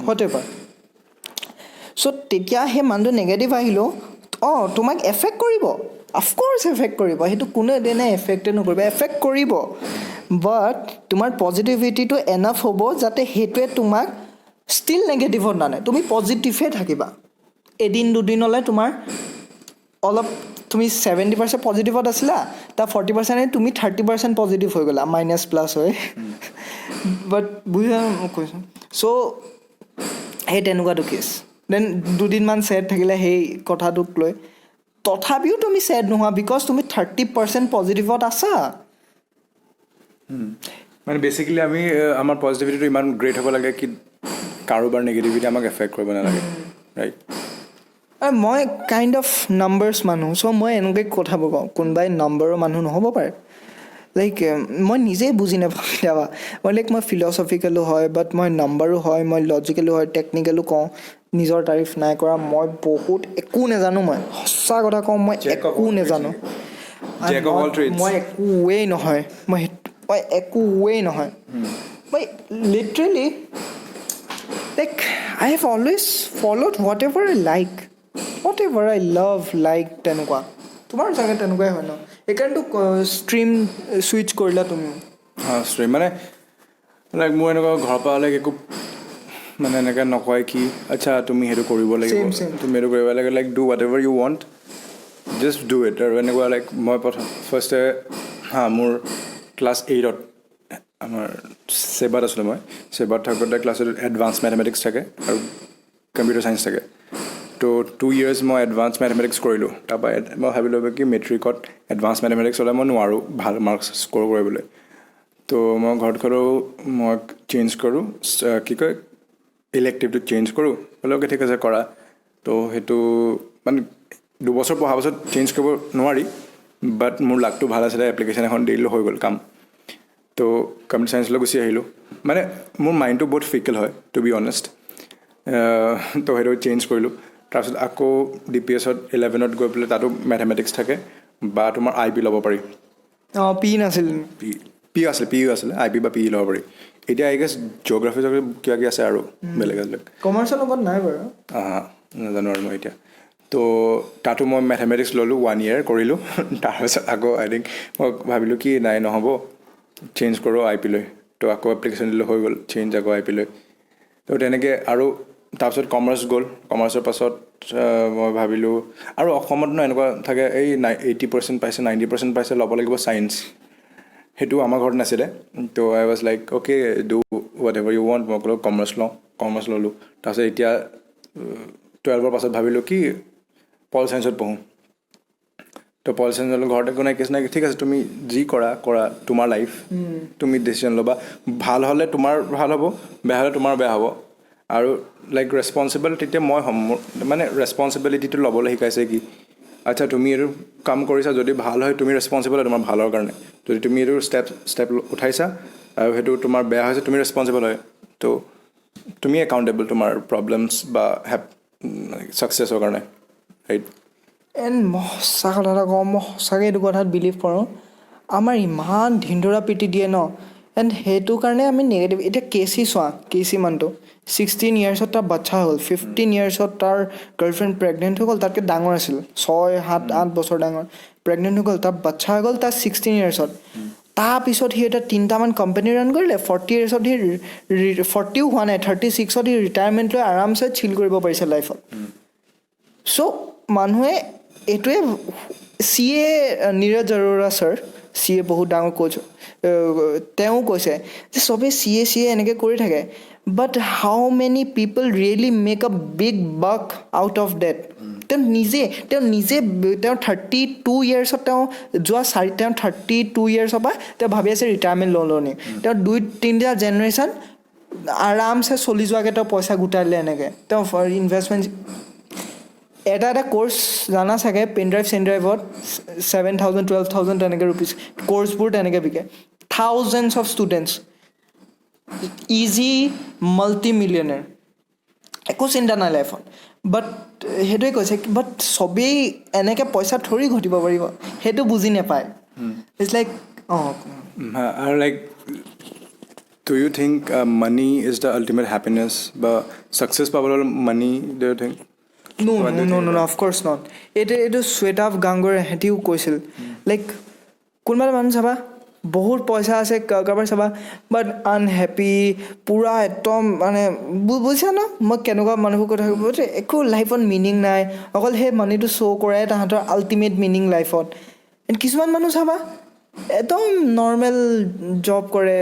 Speaker 1: whatever so' তেতিয়া সেই মানুহটো নেগেটিভ আহিলেও তোমাক এফেক্ট কৰিব অফক'ৰ্ছ এফেক্ট কৰিব সেইটো কোনো এদিনে এফেক্টে নকৰিব এফেক্ট কৰিব বাট তোমাৰ পজিটিভিটিটো এনাফ হ'ব যাতে সেইটোৱে তোমাক ষ্টিল নেগেটিভত নানে তুমি পজিটিভে থাকিবা এদিন দুদিনলৈ তোমাৰ অলপ তুমি 70% পজিটিভত আছিলা তাৰ 40% তুমি 30% পজিটিভ হৈ গ'লা মাইনাছ প্লাছ হৈ বাট বুজিছা মই কৈছোঁ চ' সেই তেনেকুৱাটো কেছ দেন দুদিনমান ছেড থাকিলে সেই কথাটোক লৈ তথাপিও তুমি ছেড নোহোৱা বিকজ তুমি 30% পজিটিভত আছা
Speaker 2: মানে বেচিকেলি আমি আমাৰ পজিটিভিটিটো ইমান গ্ৰেট হ'ব লাগে কি কাৰোবাৰ নেগেটিভিটি আমাক এফেক্ট কৰিব নালাগে ৰাইট
Speaker 1: মই কাইণ্ড অফ নাম্বাৰ্ছ মানুহ চ' মই এনেকৈ কথাবোৰ কওঁ কোনোবাই নাম্বাৰৰ মানুহ নহ'ব পাৰে লাইক মই নিজেই বুজি নাপাওঁ কেতিয়াবা মই ফিলচফিকেলো হয় বাট মই নাম্বাৰো হয় মই লজিকেলো হয় টেকনিকেলো কওঁ নিজৰ তাৰিফ নাই কৰা মই বহুত একো নাজানো মই সঁচা কথা কওঁ মই একো নাজানো মই একোৱেই নহয় মই একোৱেই নহয় মই literally like I have always followed what ever I like what ever I love like তেনেকুৱা তোমাৰ চাগে তেনেকুৱাই হয় ন সেইকাৰণেতো ষ্ট্ৰীম ছুইচ কৰিলা তুমি
Speaker 2: ষ্ট্ৰীম মানে লাইক মোৰ এনেকুৱা ঘৰৰ পৰা লাইক একো মানে এনেকৈ নকয় কি আচ্ছা তুমি সেইটো কৰিব লাগিব তুমি সেইটো কৰিব লাগে like do whatever you want just do it আৰু এনেকুৱা লাইক মই ফাৰ্ষ্টে মোৰ ক্লাছ 8ত আমাৰ ছেবাত আছিলোঁ মই ছেবাত থাকোঁতে ক্লাছত এডভান্স মেথমেটিক্স থাকে আৰু কম্পিউটাৰ ছায়েন্স থাকে তো 2 years মই এডভান্স মেথমেটিক্স কৰিলোঁ তাৰপৰা মই ভাবিলোঁ কি মেট্ৰিকত এডভান্স মেথমেটিক্স হ'লে মই নোৱাৰোঁ ভাল মাৰ্কছ স্ক'ৰ কৰিবলৈ তো মই ঘৰত ক'লোঁ মই চেঞ্জ কৰোঁ কি কয় ইলেক্টিভটো চেঞ্জ কৰোঁ বোলে অ'কে ঠিক আছে কৰা তো সেইটো মানে 2 বছৰ পঢ়াৰ পাছত চেঞ্জ কৰিব নোৱাৰি বাট মোৰ লাকটো ভাল আছিলে এপ্লিকেশ্যন এখন দি দিলোঁ হৈ গ'ল কাম তো কম্পিউটাৰ ছায়েন্সলৈ গুচি আহিলোঁ মানে মোৰ মাইণ্ডটো বহুত ফিকেল হয় টু বি অনেষ্ট তো সেইটো চেঞ্জ কৰিলোঁ তাৰপিছত আকৌ DPSত 11ত গৈ পেলাই তাতো মেথমেটিক্স থাকে বা তোমাৰ IP ল'ব পাৰি
Speaker 1: পি নাছিল
Speaker 2: পি আছিলে IP বা PE ল'ব পাৰি এতিয়া আই গেছ জিঅ'গ্ৰাফি কিবা কি আছে আৰু বেলেগ
Speaker 1: কমাৰ্চৰ লগত নাই বাৰু
Speaker 2: নাজানো আৰু মই এতিয়া তো তাতো মই মেথমেটিক্স ল'লোঁ 1 year কৰিলোঁ তাৰপিছত আকৌ আই থিংক মই ভাবিলোঁ কি নাই নহ'ব চেঞ্জ কৰোঁ IP লৈ তো আকৌ এপ্লিকেশ্যন দিলোঁ হৈ গ'ল চেঞ্জ আকৌ IP লৈ তো তেনেকৈ আৰু তাৰপিছত কমাৰ্চ গ'ল কমাৰ্চৰ পাছত মই ভাবিলোঁ আৰু অসমত এনেকুৱা থাকে এই 80% পাইছে 90% পাইছে ল'ব লাগিব ছায়েন্স সেইটো আমাৰ ঘৰত নাছিলে তো I was like okay do whatever you want মই ক'লোঁ কমাৰ্চ ল'লোঁ তাৰপিছত এতিয়া 12ৰ পাছত ভাবিলোঁ কি পল ছায়েন্সত পঢ়োঁ তো পল ছায়েন্স ল'লোঁ ঘৰত একো নাই কেছ নাই ঠিক আছে তুমি যি কৰা তোমাৰ লাইফ তুমি ডিচিশ্যন ল'বা ভাল হ'লে তোমাৰ ভাল হ'ব বেয়া হ'লে তোমাৰ বেয়া হ'ব আৰু লাইক ৰেছপনচিবল তেতিয়া মই হ'ম মোৰ মানে ৰেছপনচিবিলিটিটো ল'বলৈ শিকাইছে কি আচ্ছা তুমি এইটো কাম কৰিছা যদি ভাল হয় তুমি ৰেছপনচিবল হয় তোমাৰ ভালৰ কাৰণে যদি তুমি এইটো ষ্টেপ উঠাইছা আৰু সেইটো তোমাৰ বেয়া হৈছে তুমি ৰেছপনচিবল হয় তো তুমি একাউণ্টেবল তোমাৰ প্ৰব্লেমছ বা ছাকচেছৰ কাৰণে ৰাইট
Speaker 1: এণ্ড মই সঁচা কথা এটা কওঁ মই সঁচাকৈ এইটো কথাত বিলিভ কৰোঁ আমাৰ ইমান ধিনদৰা পিটি দিয়ে ন এণ্ড সেইটো কাৰণে আমি নেগেটিভ এতিয়া কেচি মানুহটো 16 yearsত তাৰ বাচ্চা হ'ল 15 yearsত তাৰ গাৰ্লফ্ৰেণ্ড প্ৰেগনেণ্ট হৈ গ'ল তাতকৈ ডাঙৰ আছিল 6-7-8 বছৰ ডাঙৰ প্ৰেগনেণ্ট হৈ গ'ল তাৰ বাচ্চা হৈ গ'ল তাৰ 16 yearsত তাৰপিছত সি এটা 3টামান কোম্পানী ৰান কৰিলে 40 yearsত সি 40ও হোৱা নাই 36ত সি ৰিটায়াৰমেণ্ট লৈ আৰামছে চিল কৰিব পাৰিছে লাইফত চ' মানুহে এইটোৱে CA Neeraj Arora sir CA বহুত ডাঙৰ কোচ তেওঁ কৈছে যে চবেই CA এনেকৈ কৰি থাকে but how many people really make a big buck out of that? তেওঁ নিজে 32 ইয়াৰ্ছত তেওঁ যোৱা 32 ইয়াৰ্ছৰ পৰা তেওঁ ভাবি আছে ৰিটায়াৰমেণ্ট ল'লনি তেওঁ 2-3টা জেনেৰেশ্যন আৰামছে চলি যোৱাকৈ তেওঁ পইচা গোটাইলে এনেকৈ তেওঁ ইনভেষ্টমেণ্ট এটা কোৰ্চ জানা চাগে পেন ড্ৰাইভত 7,000 12,000 তেনেকৈ ৰুপিজ কোৰ্চবোৰ তেনেকৈ বিকে thousands of students easy multi millionaire একো চিন্তা নাই লাইফত বাট সেইটোৱে কৈছে বাট চবেই এনেকৈ পইচা থৰি ঘটিব পাৰিব সেইটো বুজি নাপায় ইটছ লাইক
Speaker 2: আৰু like do you think money is the ultimate happiness বা success পাবলৈ money do you think
Speaker 1: no of course not এইটো শ্বেতা গাংগুৰ হেঁতিও কৈছিল লাইক কোনোবা মানুহ চাবা বহুত পইচা আছে কাৰোবাৰ চাবা বাট আনহেপী পূৰা একদম মানে বুজিছা ন মই কেনেকুৱা মানুহবোৰ কথা ক'ব একো লাইফত মিনিং নাই অকল সেই মানিটো শ্ব' কৰাই তাহাঁতৰ আল্টিমেট মিনিং লাইফত এণ্ড কিছুমান মানুহ চাবা একদম নৰ্মেল জব কৰে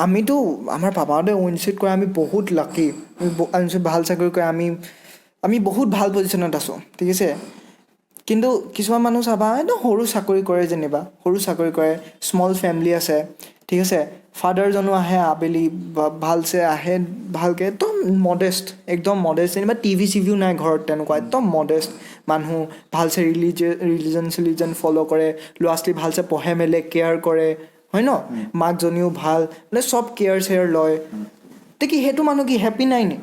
Speaker 1: আমিতো আমাৰ পাপাহঁতে উইনচিট কৰে আমি বহুত লাকি ভাল চাকৰি কৰে আমি বহুত ভাল পজিশ্যনত আছোঁ ঠিক আছে কিন্তু কিছুমান মানুহ চাবা একদম সৰু চাকৰি কৰে যেনিবা সৰু চাকৰি কৰে স্মল ফেমিলি আছে ঠিক আছে ফাদাৰজনো আহে আবেলি ভালছে আহে ভালকৈ একদম একদম মডেষ্ট যেনিবা টিভি চিভিও নাই ঘৰত তেনেকুৱা একদম মডেষ্ট মানুহ ভালছে ৰিলিজন ফ'ল' কৰে ল'ৰা ছোৱালী ভালছে পঢ়ে মেলে কেয়াৰ কৰে হয় ন মাকজনীও ভাল মানে চব কেয়াৰ লয় তে কি সেইটো মানুহ কি হেপী নাই নে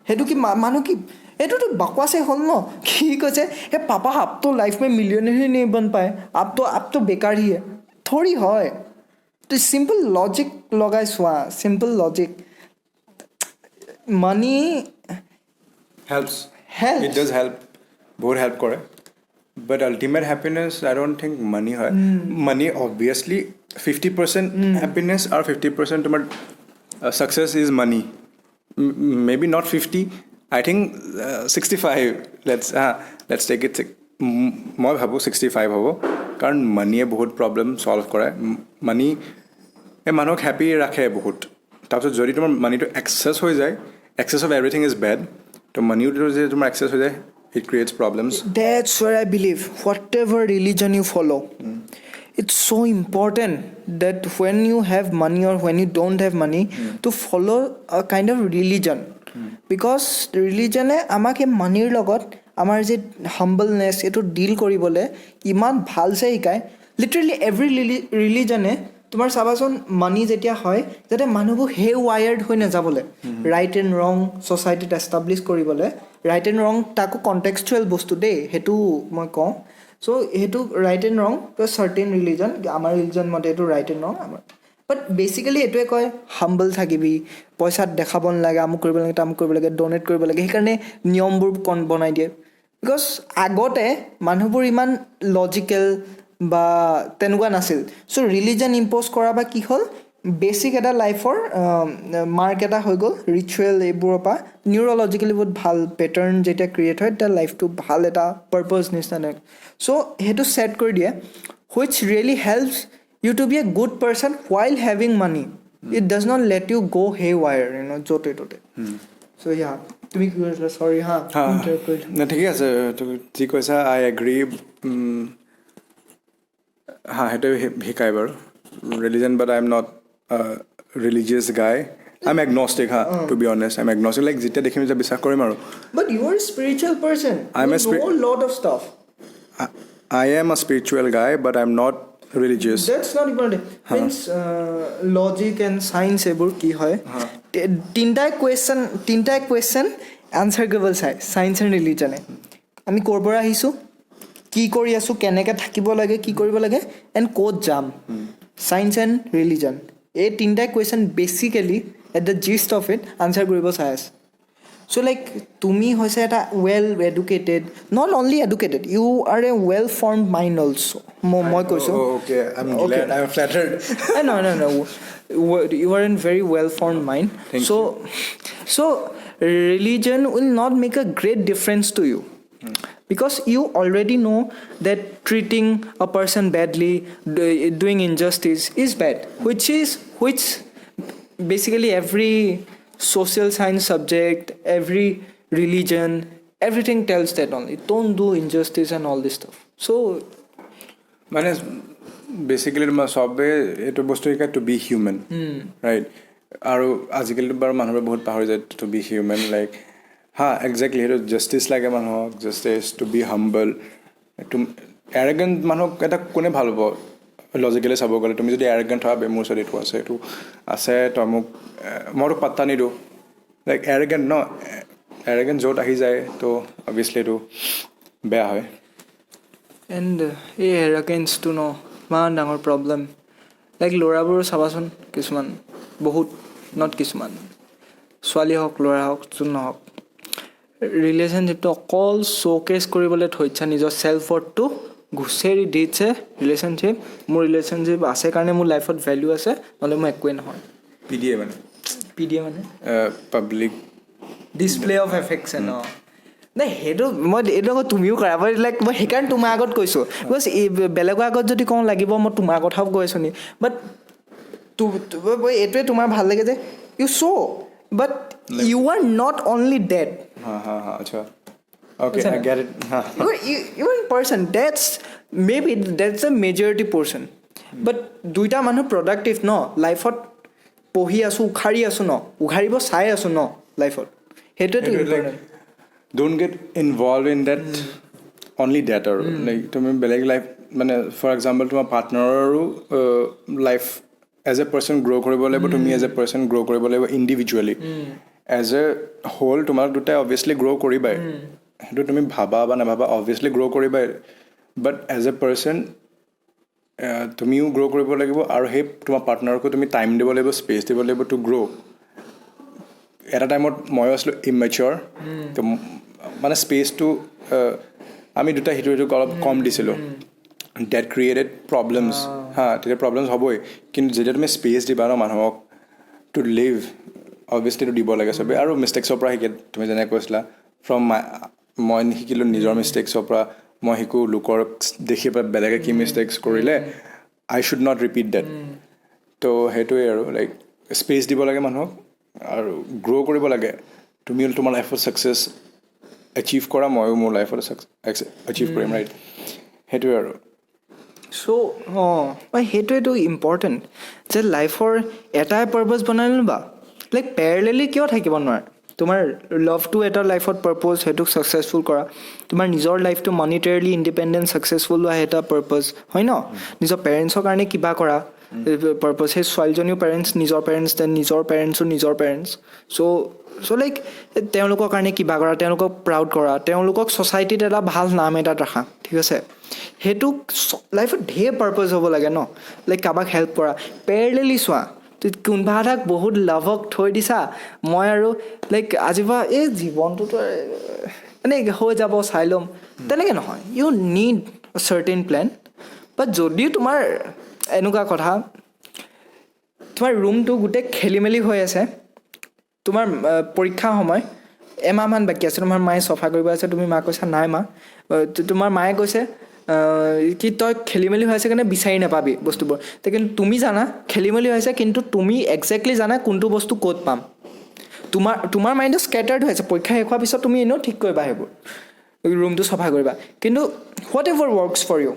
Speaker 1: সেইটো কি মানুহ কি এইটোতো বকৱাছে হ'ল ন কি কৈছে হে পাপা আপ তো লাইফ में मिलियनर ही नहीं बन पाए आप तो बेकार ही है थोड़ी হয় তো সিম্পল লজিক লগাই চোৱা simple logic money
Speaker 2: helps it does help বহুত হেল্প কৰে but ultimate happiness I don't think money হয় money obviously 50% happiness or 50% তোমাৰ success is money maybe not 50 I think 65 let's take it মই ভাবোঁ 65 হ'ব কাৰণ মানিয়ে বহুত প্ৰব্লেম ছল্ভ কৰে মানি এই মানুহক হেপী ৰাখে বহুত তাৰপিছত যদি তোমাৰ মানিটো এক্সেছ হৈ যায় excess of everything is bad তো মানিও যদি তোমাৰ এক্সেছ হৈ যায় it creates problems
Speaker 1: that's where I believe whatever religion you follow it's so important that when you have money or when you don't have money to follow a kind of religion because religion আমাকে মানিৰ লগত আমাৰ যে হাম্বলনেছ এইটো ডিল কৰিবলৈ ইমান ভালছে শিকায় literally every ৰিলিজনে তোমাৰ চাবাচোন মানি যেতিয়া হয় যাতে মানুহবোৰ হে ৱায়াৰ্ড হৈ নাযাবলৈ ৰাইট এণ্ড ৰং ছ'চাইটিত এষ্টাব্লিছ কৰিবলৈ ৰাইট এণ্ড ৰং তাকো কণ্টেক্সচুৱেল বস্তু দেই সেইটো মই কওঁ চ' সেইটো ৰাইট এণ্ড ৰং চাৰ্টেইন ৰিলিজন আমাৰ ৰিলিজন মতে এইটো ৰাইট এণ্ড ৰং আমাৰ বাট বেচিকেলি এইটোৱে কয় হাম্বল থাকিবি পইচাত দেখাব নালাগে আমুক কৰিব লাগে তামুক কৰিব লাগে ডনেট কৰিব লাগে সেইকাৰণে নিয়মবোৰ বনাই দিয়ে বিকজ আগতে মানুহবোৰ ইমান লজিকেল বা তেনেকুৱা নাছিল চ' ৰিলিজন ইম্প'জ কৰা বা কি হ'ল বেচিক এটা লাইফৰ মাৰ্ক এটা হৈ গ'ল ৰিচুৱেল এইবোৰৰ পৰা নিউৰলজিকেলি বহুত ভাল পেটাৰ্ণ যেতিয়া ক্ৰিয়েট হয় তেতিয়া লাইফটো ভাল এটা পাৰ্পজ নিচিনা চ' সেইটো ছেট কৰি দিয়ে which really helps you to be a good person while having money it does not let you go haywire you know jote tote so yeah তুমি কি কৈছা sorry ha
Speaker 2: না ঠিকই আছে যি কৈছা I agree হা সেইটো শিকাই বাৰু religion but I'm not a religious guy I'm agnostic to be honest I'm agnostic like যেতিয়া দেখিম যে বিশ্বাস কৰিম আৰু
Speaker 1: but you are a spiritual person
Speaker 2: I'm
Speaker 1: you know a lot of stuff
Speaker 2: I am a spiritual guy but I'm not religious
Speaker 1: that's not important means logic and science ebur ki hoy tinta question answer gable sai science and religion ami korbora ahisu ki kori asu keneka thakibo lage ki koribo lage and code jam science and religion এই তিনটা question basically at the gist of it answer koribo sai as so like tumi hoise eta well educated not only educated you are a well formed mind also moi koiso
Speaker 2: okay I'm glad I'm flattered
Speaker 1: no you are in very well formed mind so religion will not make a great difference to you because you already know that treating a person badly doing injustice is bad which basically every social science subject, every religion, everything tells that only. Don't do injustice and all this stuff. So,
Speaker 2: মানে basically তোমাৰ চবে এইটো বস্তু শিকায় two B human right আৰু আজিকালি বাৰু মানুহবোৰে বহুত পাহৰি যায় টু বি হিউমেন লাইক হা একজেক্টলি সেইটো জাষ্টিছ লাগে মানুহক জাষ্টিছ টু বি হাম্বল এৰেগেণ্ট মানুহক এটা কোনে ভাল পাব লজিকেলি চাব গ'লে তুমি যদি এৰেগেণ্ট হোৱা মোৰ ওচৰত এইটো আছে এইটো আছে তই মোক মই তোক পাত্তা নিদিওঁ লাইক এৰেগেণ্ট ন এৰেগেণ্ট য'ত আহি যায় তো অভিয়াছলি এইটো বেয়া হয়
Speaker 1: and এই arrogance-টো ন ইমান ডাঙৰ প্ৰব্লেম লাইক ল'ৰাবোৰো চাবাচোন কিছুমান বহুত নট কিছুমান ছোৱালী হওক ল'ৰা হওক যোন নহওক ৰিলেশ্যনশ্বিপটো অকল শ্ব'কেছ কৰিবলৈ থৈছে নিজৰ ছেল্ফ ৱৰ্থটো ঘুচেৰি দিছে ৰিলেশ্যনশ্বিপ মোৰ ৰিলেশ্যনশ্বিপ আছে কাৰণে মোৰ লাইফত ভেল্যু আছে নহ'লে মই একোৱেই নহয়
Speaker 2: পি ডি এ মানে পাব্লিক
Speaker 1: ডিছপ্লে অফ এফেকশ্যন অঁ নাই সেইটো মই এইটো আকৌ তুমিও কৰা মই লাইক মই সেইকাৰণে তোমাৰ আগত কৈছোঁ বিকজ বেলেগৰ আগত যদি কওঁ লাগিব মই তোমাৰ কথাও কৈ আছোঁ নি বাট এইটোৱে তোমাৰ ভাল লাগে যে you show' but you are not only that
Speaker 2: আচ্ছা okay I get it
Speaker 1: you are in person that's maybe that's a majority portion but দুইটা মানুহ productive ন লাইফত পঢ়ি আছোঁ উখাৰি আছোঁ ন উখাৰিব চাই আছোঁ ন লাইফত সেইটোৱেতো important
Speaker 2: don't get involved in that only that or like তুমি বেলেগ লাইফ মানে ফৰ এক্সাম্পল তোমাৰ পাৰ্টনাৰৰো লাইফ এজ এ পাৰ্চন গ্ৰ' কৰিব লাগিব তুমি এজ এ পাৰ্চন গ্ৰ' কৰিব লাগিব ইণ্ডিভিজুৱেলি এজ এ হোল তোমাক দুটাই অভিয়াছলি গ্ৰ' কৰিবাই সেইটো তুমি ভাবা বা নাভাবা অভিয়াছলি গ্ৰ' কৰিবাই বাট এজ এ পাৰ্চন তুমিও গ্ৰ' কৰিব লাগিব আৰু সেই তোমাৰ পাৰ্টনাৰকো তুমি টাইম দিব লাগিব স্পেচ দিব লাগিব টু গ্ৰ' এটা টাইমত ময়ো আছিলোঁ ইমেচিয়'ৰ তো মানে স্পেচটো আমি দুটা সিটো অলপ কম দিছিলোঁ ডেট ক্ৰিয়েটেড প্ৰব্লেমছ হা তেতিয়া প্ৰব্লেমছ হ'বই কিন্তু যেতিয়া তুমি স্পেচ দিবা ন মানুহক টু লিভ অভিয়াছলি এইটো দিব লাগে চবেই আৰু মিষ্টেক্সৰ পৰা শিকে তুমি যেনেকৈ কৈছিলা ফ্ৰম মই শিকিলোঁ নিজৰ মিষ্টেক্সৰ পৰা মই শিকোঁ লোকৰ দেখি পেলাই বেলেগে কি মিষ্টেক্স কৰিলে আই শ্বুড নট ৰিপিট ডেট তো সেইটোৱে আৰু লাইক স্পেচ দিব লাগে মানুহক আৰু গ্ৰ' কৰিব লাগে তুমি তোমাৰ লাইফত ছাকচেছ এচিভ কৰা ময়ো মোৰ লাইফত এচিভ কৰিম ৰাইট সেইটোৱে আৰু
Speaker 1: চ' অঁ সেইটোৱেতো ইম্পৰ্টেণ্ট যে লাইফৰ এটাই পাৰ্পজ বনাই ল'বা লাইক পেৰেলেলি কিয় থাকিব নোৱাৰে তোমাৰ লাভটো এটা লাইফত পাৰ্পজ সেইটোক ছাকচেছফুল কৰা তোমাৰ নিজৰ লাইফটো মনিটাৰীলি ইণ্ডিপেণ্ডেণ্ট ছাকচেছফুল হোৱা এটা পাৰ্পজ হয় ন নিজৰ পেৰেণ্টছৰ কাৰণে কিবা কৰা পাৰ্পজ সেই ছোৱালীজনীও নিজৰ পেৰেণ্টছ দেন নিজৰ পেৰেণ্টছো নিজৰ পেৰেণ্টছ চ' লাইক তেওঁলোকৰ কাৰণে কিবা কৰা তেওঁলোকক প্ৰাউড কৰা তেওঁলোকক ছ'চাইটিত এটা ভাল নাম এটাত ৰাখা ঠিক আছে সেইটো লাইফত ঢেৰ পাৰ্পজ হ'ব লাগে ন লাইক কাৰোবাক হেল্প কৰা পেৰেলেলি চোৱা কোনোবা এটাক বহুত লাভক থৈ দিছা মই আৰু লাইক আজিৰ পৰা এই জীৱনটোতো মানে হৈ যাব চাই ল'ম তেনেকৈ নহয় ইউ নিড চাৰ্টেইন প্লেন বাট যদিও তোমাৰ এনেকুৱা কথা তোমাৰ ৰুমটো গোটেই খেলি মেলি হৈ আছে তোমাৰ পৰীক্ষা সময় এমাহমান বাকী আছে তোমাৰ মায়ে চফা কৰিব আছে তুমি মাক কৈছা নাই মা তোমাৰ মায়ে কৈছে কি তই খেলি মেলি হৈ আছে কাৰণে বিচাৰি নাপাবি বস্তুবোৰ কিন্তু তুমি জানা খেলি মেলি হৈছে কিন্তু তুমি একজেক্টলি জানা কোনটো বস্তু ক'ত পাম তোমাৰ মাইণ্ডটো স্কেটাৰ্ড হৈ আছে পৰীক্ষা শেষ হোৱাৰ পিছত তুমি এনেও ঠিক কৰিবা সেইবোৰ ৰুমটো চফা কৰিবা কিন্তু whatever works for you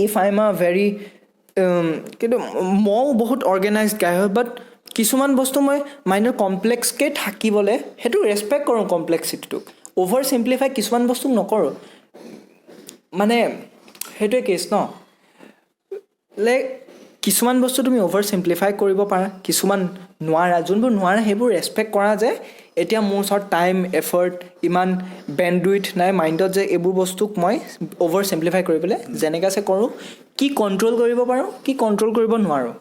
Speaker 1: if I am a very কিন্তু ময়ো বহুত অৰ্গেনাইজড গাই হয় বাট কিছুমান বস্তু মই মাইণ্ডৰ কমপ্লেক্সকৈ থাকিবলৈ সেইটো ৰেচপেক্ট কৰোঁ কমপ্লেক্সিটিটোক অ'ভাৰ চিম্প্লিফাই কিছুমান বস্তু নকৰোঁ মানে সেইটোৱে কেছ ন লাইক কিছুমান বস্তু তুমি অ'ভাৰ চিম্প্লিফাই কৰিব পাৰা কিছুমান নোৱাৰা যোনবোৰ নোৱাৰা সেইবোৰ ৰেচপেক্ট কৰা যে এতিয়া মোৰ ওচৰত টাইম এফৰ্ট ইমান বেণ্ডউইথ নাই মাইণ্ডত যে এইবোৰ বস্তুক মই অ'ভাৰ চিম্প্লিফাই কৰিবলৈ যেনেকৈ আছে কৰোঁ কি কণ্ট্ৰল কৰিব পাৰোঁ কি কণ্ট্ৰল কৰিব নোৱাৰোঁ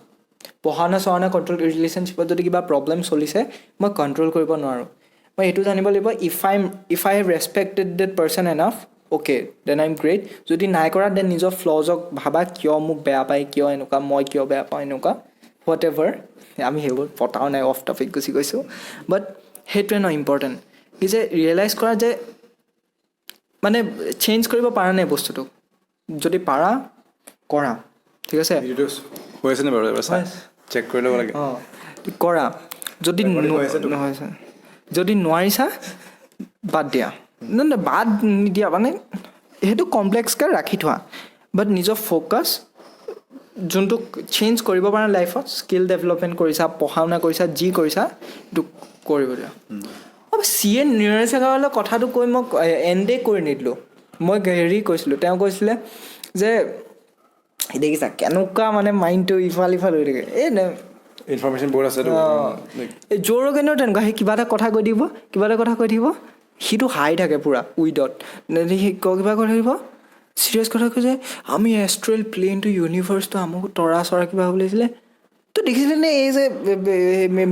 Speaker 1: পঢ়া চহা কণ্ট্ৰল ৰিলেশ্যনশ্বিপত যদি কিবা প্ৰব্লেম চলিছে মই কণ্ট্ৰল কৰিব নোৱাৰোঁ মই এইটো জানিব লাগিব if I have respected that person enough okay then I am great যদি নাই কৰা দেন নিজৰ ফ্লজক ভাবা কিয় মোক বেয়া পায় কিয় এনেকুৱা মই কিয় বেয়া পাওঁ এনেকুৱা হোৱাট এভাৰ আমি সেইবোৰ পতাও নাই অফ টপিক গুচি গৈছোঁ বাট সেইটোৱে ন ইম্পৰ্টেণ্ট কি যে ৰিয়েলাইজ কৰা যে মানে চেঞ্জ কৰিব পাৰা নাই বস্তুটোক যদি পাৰা কৰা ঠিক আছে
Speaker 2: হৈ আছে নে বাৰু চেক কৰি ল'ব লাগে
Speaker 1: কৰা যদি নহয় ছাৰ যদি নোৱাৰিছা বাদ দিয়া নহয় বাদ নিদিয়া মানে সেইটো কমপ্লেক্সকৈ ৰাখি থোৱা বাট নিজৰ ফ'কাছ যোনটো চেঞ্জ কৰিব পৰা লাইফত স্কিল ডেভেলপমেণ্ট কৰিছা পঢ়া শুনা কৰিছা যি কৰিছা সেইটো কৰিব দিয়া CA নীৰজ আগৰৱালৰ কথাটো কৈ মই এণ্ডে কৰি নিদিলোঁ মই হেৰি কৈছিলোঁ তেওঁ কৈছিলে যে দেখিছা কেনেকুৱা মানে মাইণ্ডটো ইফাল ইফাল হৈ থাকে এই
Speaker 2: ইনফৰমেশ্যন বহুত আছে
Speaker 1: এই জো ৰগেনেও তেনেকুৱা সেই কিবা এটা কথা কৈ দিব সিটো হাই থাকে পূৰা উইডত কিবা কথা দিব চিৰিয়াছ কথা কৈ যে আমি এষ্ট্ৰেল প্লেনটো ইউনিভাৰ্চটো আমাক তৰা চৰা কিবা বুলিছিলে তো দেখিছিলে নে এই যে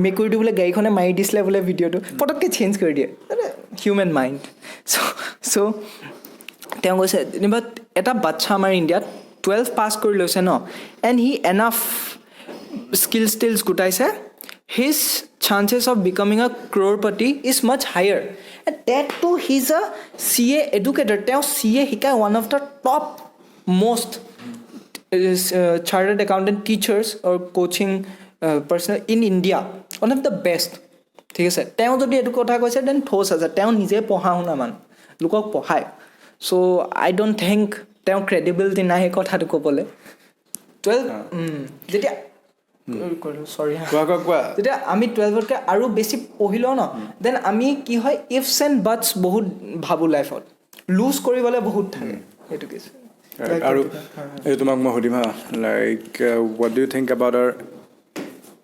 Speaker 1: মেকুৰীটো বোলে গাড়ীখনে মাৰি দিছিলে বোলে ভিডিঅ'টো পটককৈ চেঞ্জ কৰি দিয়ে হিউমেন মাইণ্ড চ' তেওঁ কৈছে যেনিবা এটা বাচ্ছা আমাৰ ইণ্ডিয়াত 12 পাছ কৰি লৈছে ন এণ্ড হি এনাফ স্কিলছ গোটাইছে his chances of becoming a crorepati is much higher and that too he's a CA educator তেওঁ CA শিকায় one of the top most chartered accountant teachers or coaching person in India one of the best ঠিক আছে তেওঁ যদি এইটো কথা কৈছে then ঠোচ আছে তেওঁ নিজে পঢ়া শুনা মান লোকক পঢ়ায় চ' আই ডোণ্ট থিংক তেওঁ ক্ৰেডিবিলিটি নাই সেই কথাটো ক'বলৈ 12 যেতিয়া সৰি যেতিয়া আমি 12তকৈ আৰু বেছি পঢ়িলোঁ ন দেন আমি কি হয় ইফছ এণ্ড বাটছ বহুত ভাবোঁ লাইফত লুজ কৰিবলৈ বহুত থাকে সেইটো কেছ
Speaker 2: আৰু এই তোমাক মই সুধিম হা like what do you think about our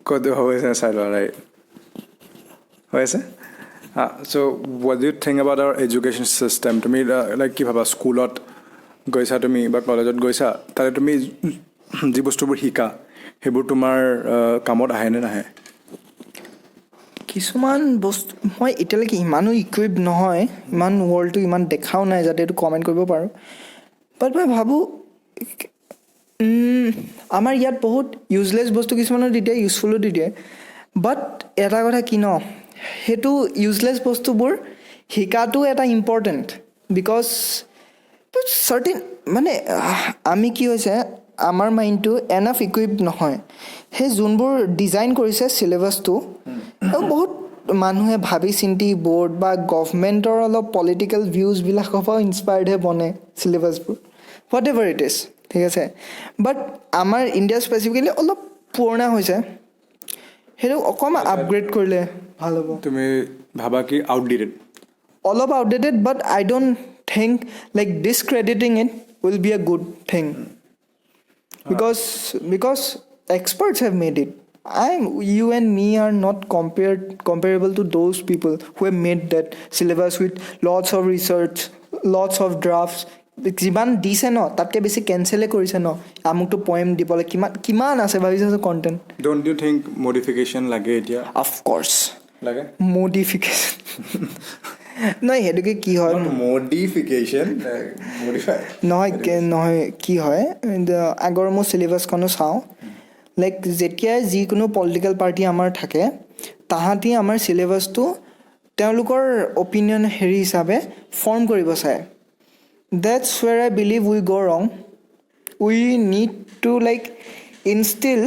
Speaker 2: ক'ত হৈ আছে চাই লোৱা ৰাইট হৈ আছে so' what do you think about our education system তুমি লাইক কি ভাবা স্কুলত গৈছা তুমি বা কলেজত গৈছা তাতে তুমি যি বস্তুবোৰ শিকা সেইবোৰ তোমাৰ কামত আহে নে নাহে
Speaker 1: কিছুমান বস্তু মই এতিয়ালৈকে ইমানো ইকুইপ নহয় ইমান ৱৰ্ল্ডটো ইমান দেখাও নাই যাতে এইটো কমেণ্ট কৰিব পাৰোঁ বাট মই ভাবোঁ আমাৰ ইয়াত বহুত ইউজলেছ বস্তু কিছুমানো দি দিয়ে ইউজফুলো দি দিয়ে বাট এটা কথা কি ন সেইটো ইউজলেছ বস্তুবোৰ শিকাটো এটা ইম্পৰ্টেণ্ট বিকজ চাৰ্টিন মানে আমি কি হৈছে আমাৰ মাইণ্ডটো এনাফ ইকুইপ নহয় সেই যোনবোৰ ডিজাইন কৰিছে চিলেবাছটো বহুত মানুহে ভাবি চিন্তি বৰ্ড বা গভমেণ্টৰ অলপ পলিটিকেল ভিউজবিলাকৰ পৰাও ইনস্পায়াৰ্ডহে বনে চিলেবাছবোৰ হোৱাট এভাৰ ইট ইজ ঠিক আছে বাট আমাৰ ইণ্ডিয়া স্পেচিফিকেলি অলপ পুৰণা হৈছে সেইটো অকণমান আপগ্ৰেড কৰিলে ভাল হ'ব
Speaker 2: তুমি ভাবা কি আউটডেটেড
Speaker 1: অলপ outdated but I don't think like discrediting it will be a good thing because experts have made it you and me are not comparable to those people who have made that syllabus with lots of research lots of drafts যিমান দিছে ন তাতকৈ বেছি কেঞ্চেলে কৰিছে ন আমুকটো poem দিবলৈ কিমান আছে ভাবিছে content
Speaker 2: don't you think modification লাগে এতিয়া
Speaker 1: অফক'ৰ্ছ
Speaker 2: লাগে
Speaker 1: মডিফিকেশ্যন নহয় সেইটোকে কি হয়
Speaker 2: মডিফিকেশ্যন
Speaker 1: নহয় কি হয় আগৰ মোৰ চিলেবাছখনো চাওঁ লাইক যেতিয়াই যিকোনো পলিটিকেল পাৰ্টি আমাৰ থাকে তাহাঁতি আমাৰ চিলেবাছটো তেওঁলোকৰ অপিনিয়ন হেৰি হিচাপে ফৰ্ম কৰিব চায় দেটছ ৱেৰ আই বিলিভ উই গ' ৰং উই নিড টু লাইক ইনষ্টিল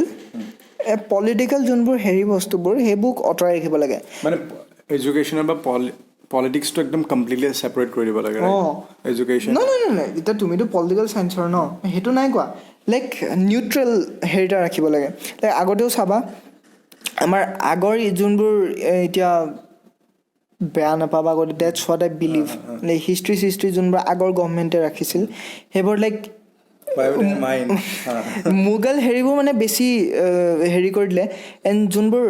Speaker 1: পলিটিকেল যোনবোৰ হেৰি বস্তুবোৰ সেইবোৰ আঁতৰাই ৰাখিব লাগে
Speaker 2: মানে এডুকেশ্যনৰ বা পলিটিক্সটো একদম কমপ্লিটলি ছেপাৰেট কৰি দিব লাগে এডুকেশ্যন
Speaker 1: নাই এতিয়া তুমিতো পলিটিকেল চায়েন্সৰ ন সেইটো নাই কোৱা লাইক নিউট্ৰেল হেৰি এটা ৰাখিব লাগে লাইক আগতেও চাবা আমাৰ আগৰ যোনবোৰ এতিয়া বেয়া নাপাবা আগতে that's what I believe like history যোনবোৰ আগৰ গভৰ্ণমেণ্টে ৰাখিছিল সেইবোৰ লাইক মোগল হেৰিবোৰ মানে বেছি হেৰি কৰি দিলে এণ্ড যোনবোৰ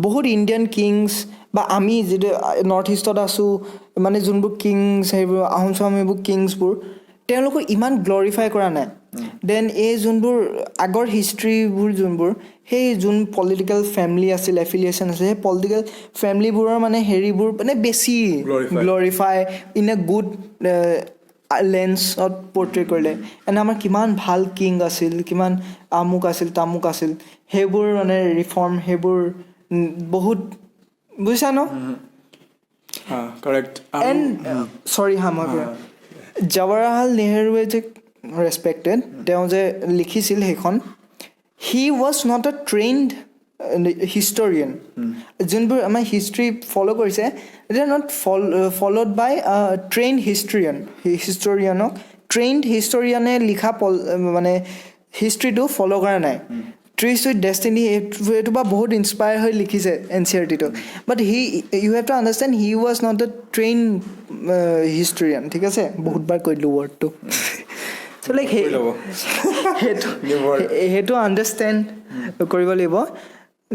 Speaker 1: বহুত ইণ্ডিয়ান কিংছ বা আমি যিটো নৰ্থ ইষ্টত আছোঁ মানে যোনবোৰ কিংছ সেইবোৰ আহোম চাহোম এইবোৰ কিংছবোৰ তেওঁলোকক ইমান গ্ল'ৰিফাই কৰা নাই দেন এই যোনবোৰ আগৰ হিষ্ট্ৰীবোৰ যোনবোৰ সেই যোন পলিটিকেল ফেমিলি আছিল এফিলিয়েশ্যন আছিল সেই পলিটিকেল ফেমিলিবোৰৰ মানে হেৰিবোৰ মানে বেছি গ্ল'ৰিফাই ইন এ গুড লেন্সত পৰ্ট্ৰে কৰিলে এণ্ড আমাৰ কিমান ভাল কিং আছিল কিমান আমুক আছিল তামুক আছিল সেইবোৰ মানে ৰিফৰ্ম সেইবোৰ বহুত বুজিছা ন
Speaker 2: কাৰেক্ট
Speaker 1: এণ্ড চৰি মই জৱাহৰলাল নেহৰুৱে যে ৰেচপেক্টেড তেওঁ যে লিখিছিল সেইখন he was not a trained historian যোনবোৰ আমাৰ হিষ্ট্ৰী ফ'ল' কৰিছে it are not followed by train হিষ্টৰিয়ানক ট্ৰেইনড হিষ্টৰিয়ানে লিখা মানে হিষ্ট্ৰীটো ফ'ল' কৰা নাই ট্ৰিজ উইথ ডেষ্টিনি এইটো বা বহুত ইনস্পায়াৰ হৈ লিখিছে NCERT-টো but you have to understand he was not the train historian ঠিক আছে বহুতবাৰ কৈ দিলোঁ ৱৰ্ডটো চ' লাইক সেইটো আণ্ডাৰষ্টেণ্ড কৰিব লাগিব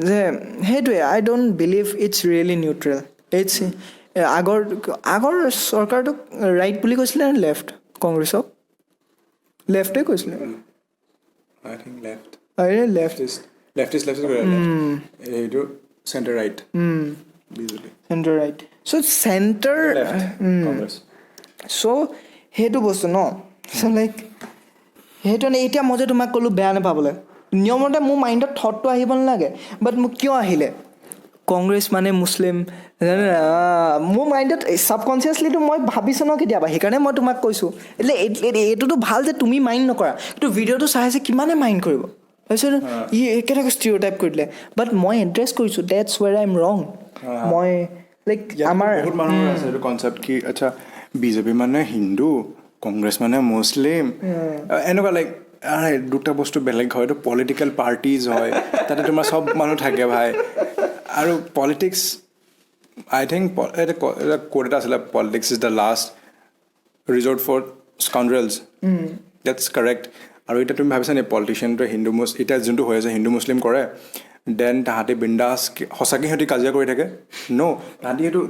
Speaker 1: যে সেইটোৱে I don't believe it's really neutral it's আগৰ চৰকাৰটোক ৰাইট বুলি কৈছিলে নে লেফ্ট কংগ্ৰেছক লেফ্টে কৈছিলে
Speaker 2: I think left.
Speaker 1: Left
Speaker 2: Leftist এইটো center right. Usually.
Speaker 1: Center right. So center.
Speaker 2: Left. Congress.
Speaker 1: So সেইটো বস্তু ন so like সেইটো এতিয়া মই যে তোমাক ক'লোঁ বেয়া নাপাবলৈ নিয়মতে মোৰ মাইণ্ডত থটটো আহিব নালাগে বাট মোক কিয় আহিলে কংগ্ৰেছ মানে মুছলিম মোৰ মাইণ্ডত ছাবকনচিয়াছলিটো মই ভাবিছোঁ ন কেতিয়াবা সেইকাৰণে মই তোমাক কৈছোঁ એટલે এইটোতো ভাল যে তুমি মাইণ্ড নকৰা কিন্তু ভিডিঅ'টো চাই আছে কিমানে মাইণ্ড কৰিব তাৰপিছত ই একেটাকে ষ্টিৰিঅ'টাইপ কৰি দিলে বাট মই এড্ৰেছ কৰিছোঁ ডেটছ ৱেৰ আই এম ৰং মই লাইক আমাৰ
Speaker 2: বহুত মানুহৰ আছে এইটো কনচেপ্ট কি আচ্ছা বিজেপি মানে হিন্দু কংগ্ৰেছ মানে মুছলিম এনেকুৱা লাইক দুটা বস্তু বেলেগ হয় এইটো পলিটিকেল পাৰ্টিজ হয় তাতে তোমাৰ চব মানুহ থাকে ভাই আৰু পলিটিক্স আই থিংক এটা কোড এটা আছিলে politics is the last resort for scoundrels that's correct আৰু এতিয়া তুমি ভাবিছা নে পলিটিচিয়ানটোৱে হিন্দু এতিয়া যোনটো হৈ আছে হিন্দু মুছলিম কৰে দেন তাহাঁতি বিন্দাছ সঁচাকৈ সিহঁতি কাজিয়া কৰি থাকে ন তাহাঁতি এইটো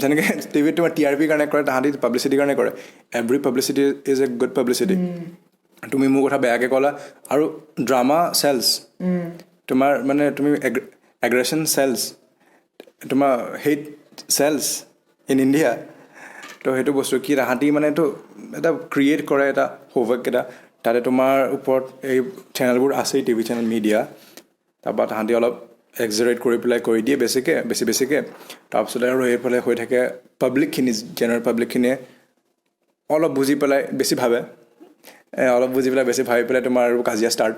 Speaker 2: যেনেকৈ টিভিত তোমাৰ TRP কাৰণে কৰে তাহাঁতি পাব্লিচিটিৰ কাৰণে কৰে every publicity is a good publicity তুমি মোৰ কথা বেয়াকৈ ক'লা আৰু ড্ৰামা চেলছ তোমাৰ মানে তুমি এগ্ৰেশ্যন চেলছ তোমাৰ হেইট চেলছ ইন ইণ্ডিয়া তো সেইটো বস্তু কি তাহাঁতি মানে এইটো এটা ক্ৰিয়েট কৰে এটা সৌভাগ্য এটা তাতে তোমাৰ ওপৰত এই চেনেলবোৰ আছেই টিভি চেনেল মিডিয়া তাৰপৰা তাহাঁতি অলপ এক্সাৰেট কৰি পেলাই কৰি দিয়ে বেছিকৈ তাৰপিছতে আৰু এইফালে হৈ থাকে পাব্লিকখিনি জেনেৰেল পাব্লিকখিনিয়ে অলপ বুজি পেলাই বেছি ভাবে বেছি ভাবি পেলাই তোমাৰ আৰু কাজিয়া ষ্টাৰ্ট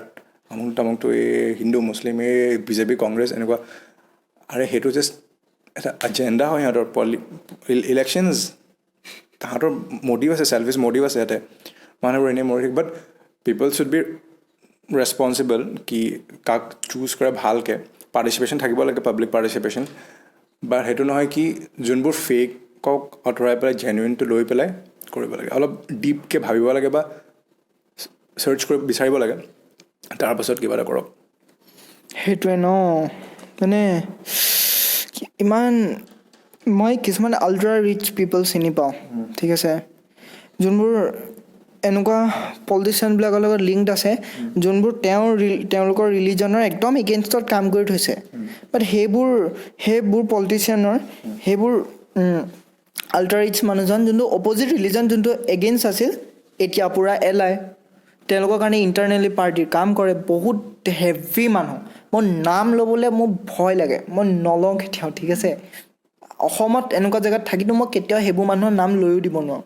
Speaker 2: আমুকটো এই হিন্দু মুছলিম এই বিজেপি কংগ্ৰেছ এনেকুৱা আৰু সেইটো জাষ্ট এটা এজেণ্ডা হয় সিহঁতৰ ইলেকশ্যনছ তাহাঁতৰ মটিভ আছে চেলফিছ মটিভ আছে ইয়াতে মানুহবোৰ এনেই মৰি থাকে বাট পিপল শ্বুড বি ৰেছপনচিবল কি কাক চুজ কৰে ভালকৈ পাৰ্টিচিপেশ্যন থাকিব লাগে পাব্লিক পাৰ্টিচিপেশ্যন বাট সেইটো নহয় কি যোনবোৰ ফেকক আঁতৰাই পেলাই জেনুইনটো লৈ পেলাই কৰিব লাগে অলপ ডিপকৈ ভাবিব লাগে বা চাৰ্চ কৰি বিচাৰিব লাগে তাৰপাছত কিবা এটা কৰক
Speaker 1: সেইটোৱে ন মানে ইমান মই কিছুমান আল্ট্ৰা ৰিচ পিপল চিনি পাওঁ ঠিক আছে যোনবোৰ এনেকুৱা পলিটিচিয়ানবিলাকৰ লগত লিংকড আছে যোনবোৰ তেওঁলোকৰ ৰিলিজনৰ একদম এগেইনষ্টত কাম কৰি থৈছে বাট সেইবোৰ পলিটিচিয়ানৰ সেইবোৰ আল্ট্ৰা ৰিচ মানুহজন যোনটো অপজিট ৰিলিজন যোনটো এগেইনষ্ট আছিল এতিয়া পূৰা এলাই তেওঁলোকৰ কাৰণে ইণ্টাৰনেলি পাৰ্টিৰ কাম কৰে বহুত হেভি মানুহ মোৰ নাম ল'বলৈ মোৰ ভয় লাগে মই নলওঁ কেতিয়াও ঠিক আছে অসমত এনেকুৱা জেগাত থাকিতো মই কেতিয়াও সেইবোৰ মানুহৰ নাম লৈও দিব নোৱাৰোঁ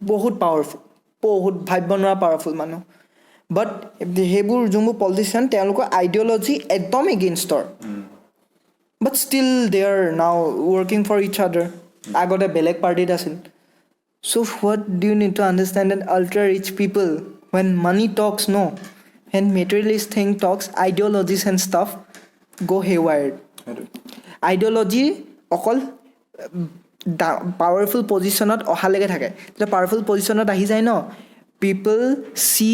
Speaker 1: বহুত পাৱাৰফুল বহুত ভাবিব নোৱাৰা পাৱাৰফুল মানুহ বাট সেইবোৰ যোনবোৰ পলিটিচিয়ান তেওঁলোকৰ আইডিঅ'লজি একদম এগেইনষ্টৰ বাট ষ্টিল দে আৰ নাও ৱৰ্কিং ফৰ ইচ আদাৰ আগতে বেলেগ পাৰ্টিত আছিল So what do you need to understand that ultra rich people, when money talks, no, when materialist thing talks, ideologies and stuff go haywire. Ideology অকল powerful পজিশ্যনত অহালৈকে থাকে যেতিয়া powerful পজিশ্যনত আহি যায় ন পিপল চি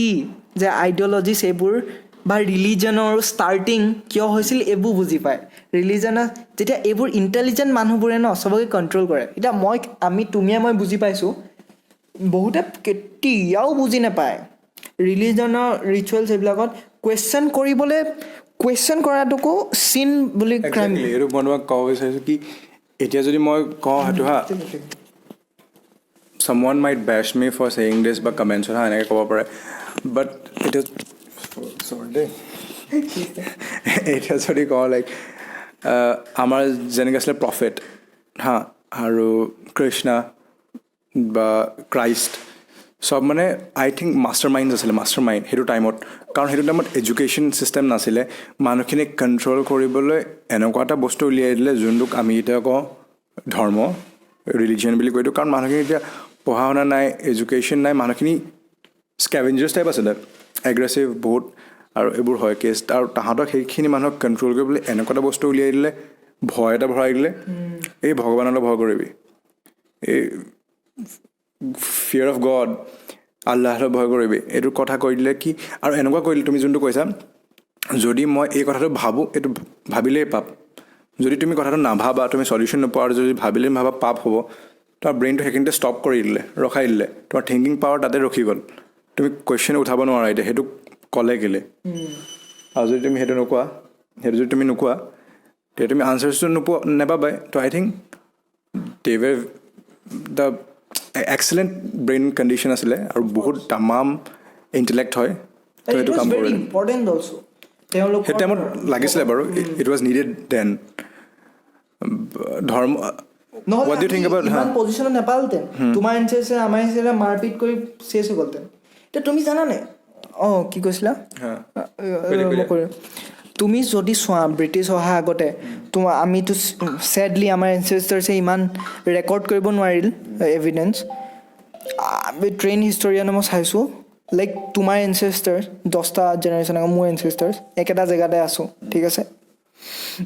Speaker 1: যে আইডিঅলজিছ এইবোৰ বা ৰিলিজনৰ ষ্টাৰ্টিং কিয় হৈছিল এইবোৰ বুজি পায় ৰিলিজনৰ যেতিয়া এইবোৰ ইণ্টেলিজেণ্ট মানুহবোৰে ন চবকে কণ্ট্ৰল কৰে এতিয়া তুমিয়ে মই বুজি পাইছোঁ বহুতে কেতিয়াও বুজি নাপায় ৰিলিজনৰ ৰিচুৱেলছ এইবিলাকত কুৱেশ্যন কৰাটোকো চিন বুলি ক্ৰাইম
Speaker 2: এইটো মই তোমাক ক'ব বিচাৰিছোঁ কি এতিয়া যদি মই কওঁ সেইটো হা someone might bash me for saying this বা কমেণ্টছত হা এনেকৈ ক'ব পাৰে বাট এতিয়া এতিয়া যদি কওঁ লাইক আমাৰ যেনেকৈ আছিলে প্ৰফেট হা আৰু কৃষ্ণা বা ক্ৰাইষ্ট চব মানে আই থিংক মাষ্টাৰ মাইণ্ড আছিলে মাষ্টাৰ মাইণ্ড সেইটো টাইমত কাৰণ সেইটো টাইমত এডুকেশ্যন ছিষ্টেম নাছিলে মানুহখিনিক কণ্ট্ৰল কৰিবলৈ এনেকুৱা এটা বস্তু উলিয়াই দিলে যোনটোক আমি এতিয়া কওঁ ধৰ্ম ৰিলিজিয়ন বুলি কৈ দিওঁ কাৰণ মানুহখিনি এতিয়া পঢ়া শুনা নাই এডুকেশ্যন নাই মানুহখিনি স্কেভেঞ্জাৰ্ছ টাইপ আছিলে এগ্ৰেছিভ বহুত আৰু এইবোৰ হয় কেছ আৰু তাহাঁতক সেইখিনি মানুহক কণ্ট্ৰল কৰিবলৈ এনেকুৱা এটা বস্তু উলিয়াই দিলে ভয় এটা ভৰাই দিলে এই ভগৱানলৈ ভয় কৰিবি এই ফিয়াৰ অফ গড আল্লাহলৈ ভয় কৰিবি এইটো কথা কৈ দিলে কি আৰু এনেকুৱা কৰিলে তুমি যোনটো কৈছা যদি মই এই কথাটো ভাবোঁ এইটো ভাবিলেই পাপ যদি তুমি কথাটো নাভাবা তুমি চলিউশ্যন নোপোৱা আৰু যদি ভাবিলেই ভাবা পাপ হ'ব তোমাৰ ব্ৰেইনটো সেইখিনিতে ষ্টপ কৰি দিলে ৰখাই দিলে তোমাৰ থিংকিং পাৱাৰ তাতে ৰখি গ'ল তুমি কুৱেশ্যন উঠাব নোৱাৰা এতিয়া সেইটো ক'লে কেলে আৰু যদি তুমি সেইটো নোকোৱা সেইটো যদি তুমি নোকোৱা তেতিয়া তুমি আনচাৰ্ছটো নাপাবাই ত' I think they were the excellent brain condition আছিলে আৰু বহুত তামাম ইণ্টেলেক্ট হয় ত' সেইটো কাম কৰিলে সেই টাইমত লাগিছিলে বাৰু ইট ৱাজ নিডেড দেন ধৰ্ম What do you think about
Speaker 1: ইমান পজিশ্যনত নাপালহেঁতেন তোমাৰ এনচেছে আমাৰ এনচেছে মাৰপিট কৰি চেছ হৈ গ'লহেঁতেন এতিয়া তুমি জানানে অঁ কি কৈছিলা তুমি যদি চোৱা ব্ৰিটিছ অহা আগতে তোমাৰ আমিতো ছেডলি আমাৰ এনচেষ্টাৰ্ছে ইমান ৰেকৰ্ড কৰিব নোৱাৰিল এভিডেঞ্চ ট্ৰেইন হিষ্টৰিয়ানে মই চাইছোঁ লাইক তোমাৰ এনচেষ্টাৰ্ছ 10টা জেনেৰেশ্যন আগত মোৰ এনচেষ্টাৰ্ছ একেটা জেগাতে আছোঁ ঠিক আছে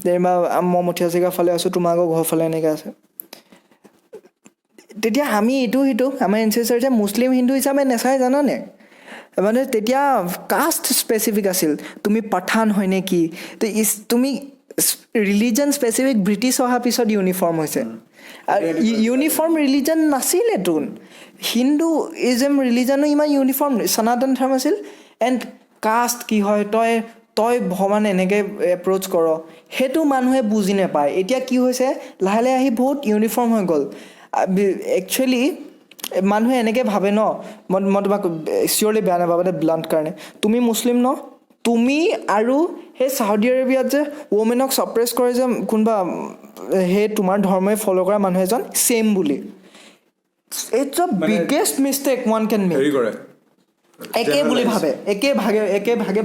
Speaker 1: যেনিবা মই মঠীয়া জেগাৰ ফালে আছোঁ তোমাৰ আকৌ ঘৰৰ ফালে এনেকৈ আছে তেতিয়া আমি ইটো সিটো আমাৰ এনচেষ্টাৰ্ছে মুছলিম হিন্দু হিচাপে নেচাই জানানে মানে তেতিয়া কাষ্ট স্পেচিফিক আছিল তুমি পাঠান হয় নে কি তুমি ৰিলিজন স্পেচিফিক ব্ৰিটিছ অহাৰ পিছত ইউনিফৰ্ম হৈছে ইউনিফৰ্ম ৰিলিজন নাছিলেতো হিন্দুইজম ৰিলিজনো ইমান ইউনিফৰ্ম সনাতন ধৰ্ম আছিল এণ্ড কাষ্ট কি হয় তই ভগৱান এনেকৈ এপ্ৰ'চ কৰ সেইটো মানুহে বুজি নাপায় এতিয়া কি হৈছে লাহে লাহে আহি বহুত ইউনিফৰ্ম হৈ গ'ল একচুৱেলি মানুহে এনেকৈ ভাবে ন মই তোমাক চিয়'ৰলি বেয়া নাপাবা দে ব্লাণ্ট কাৰণে তুমি মুছলিম ন তুমি আৰু সেই চাউদি আৰবিয়াত যে ৱমেনক ছাপ্ৰেছ কৰে যে কোনোবা সেই তোমাৰ ধৰ্মই ফ'ল' কৰা মানুহ এজন ছেইম বুলি ইটছ আ biggest mistake one can make একে বুলি ভাবে একে ভাগে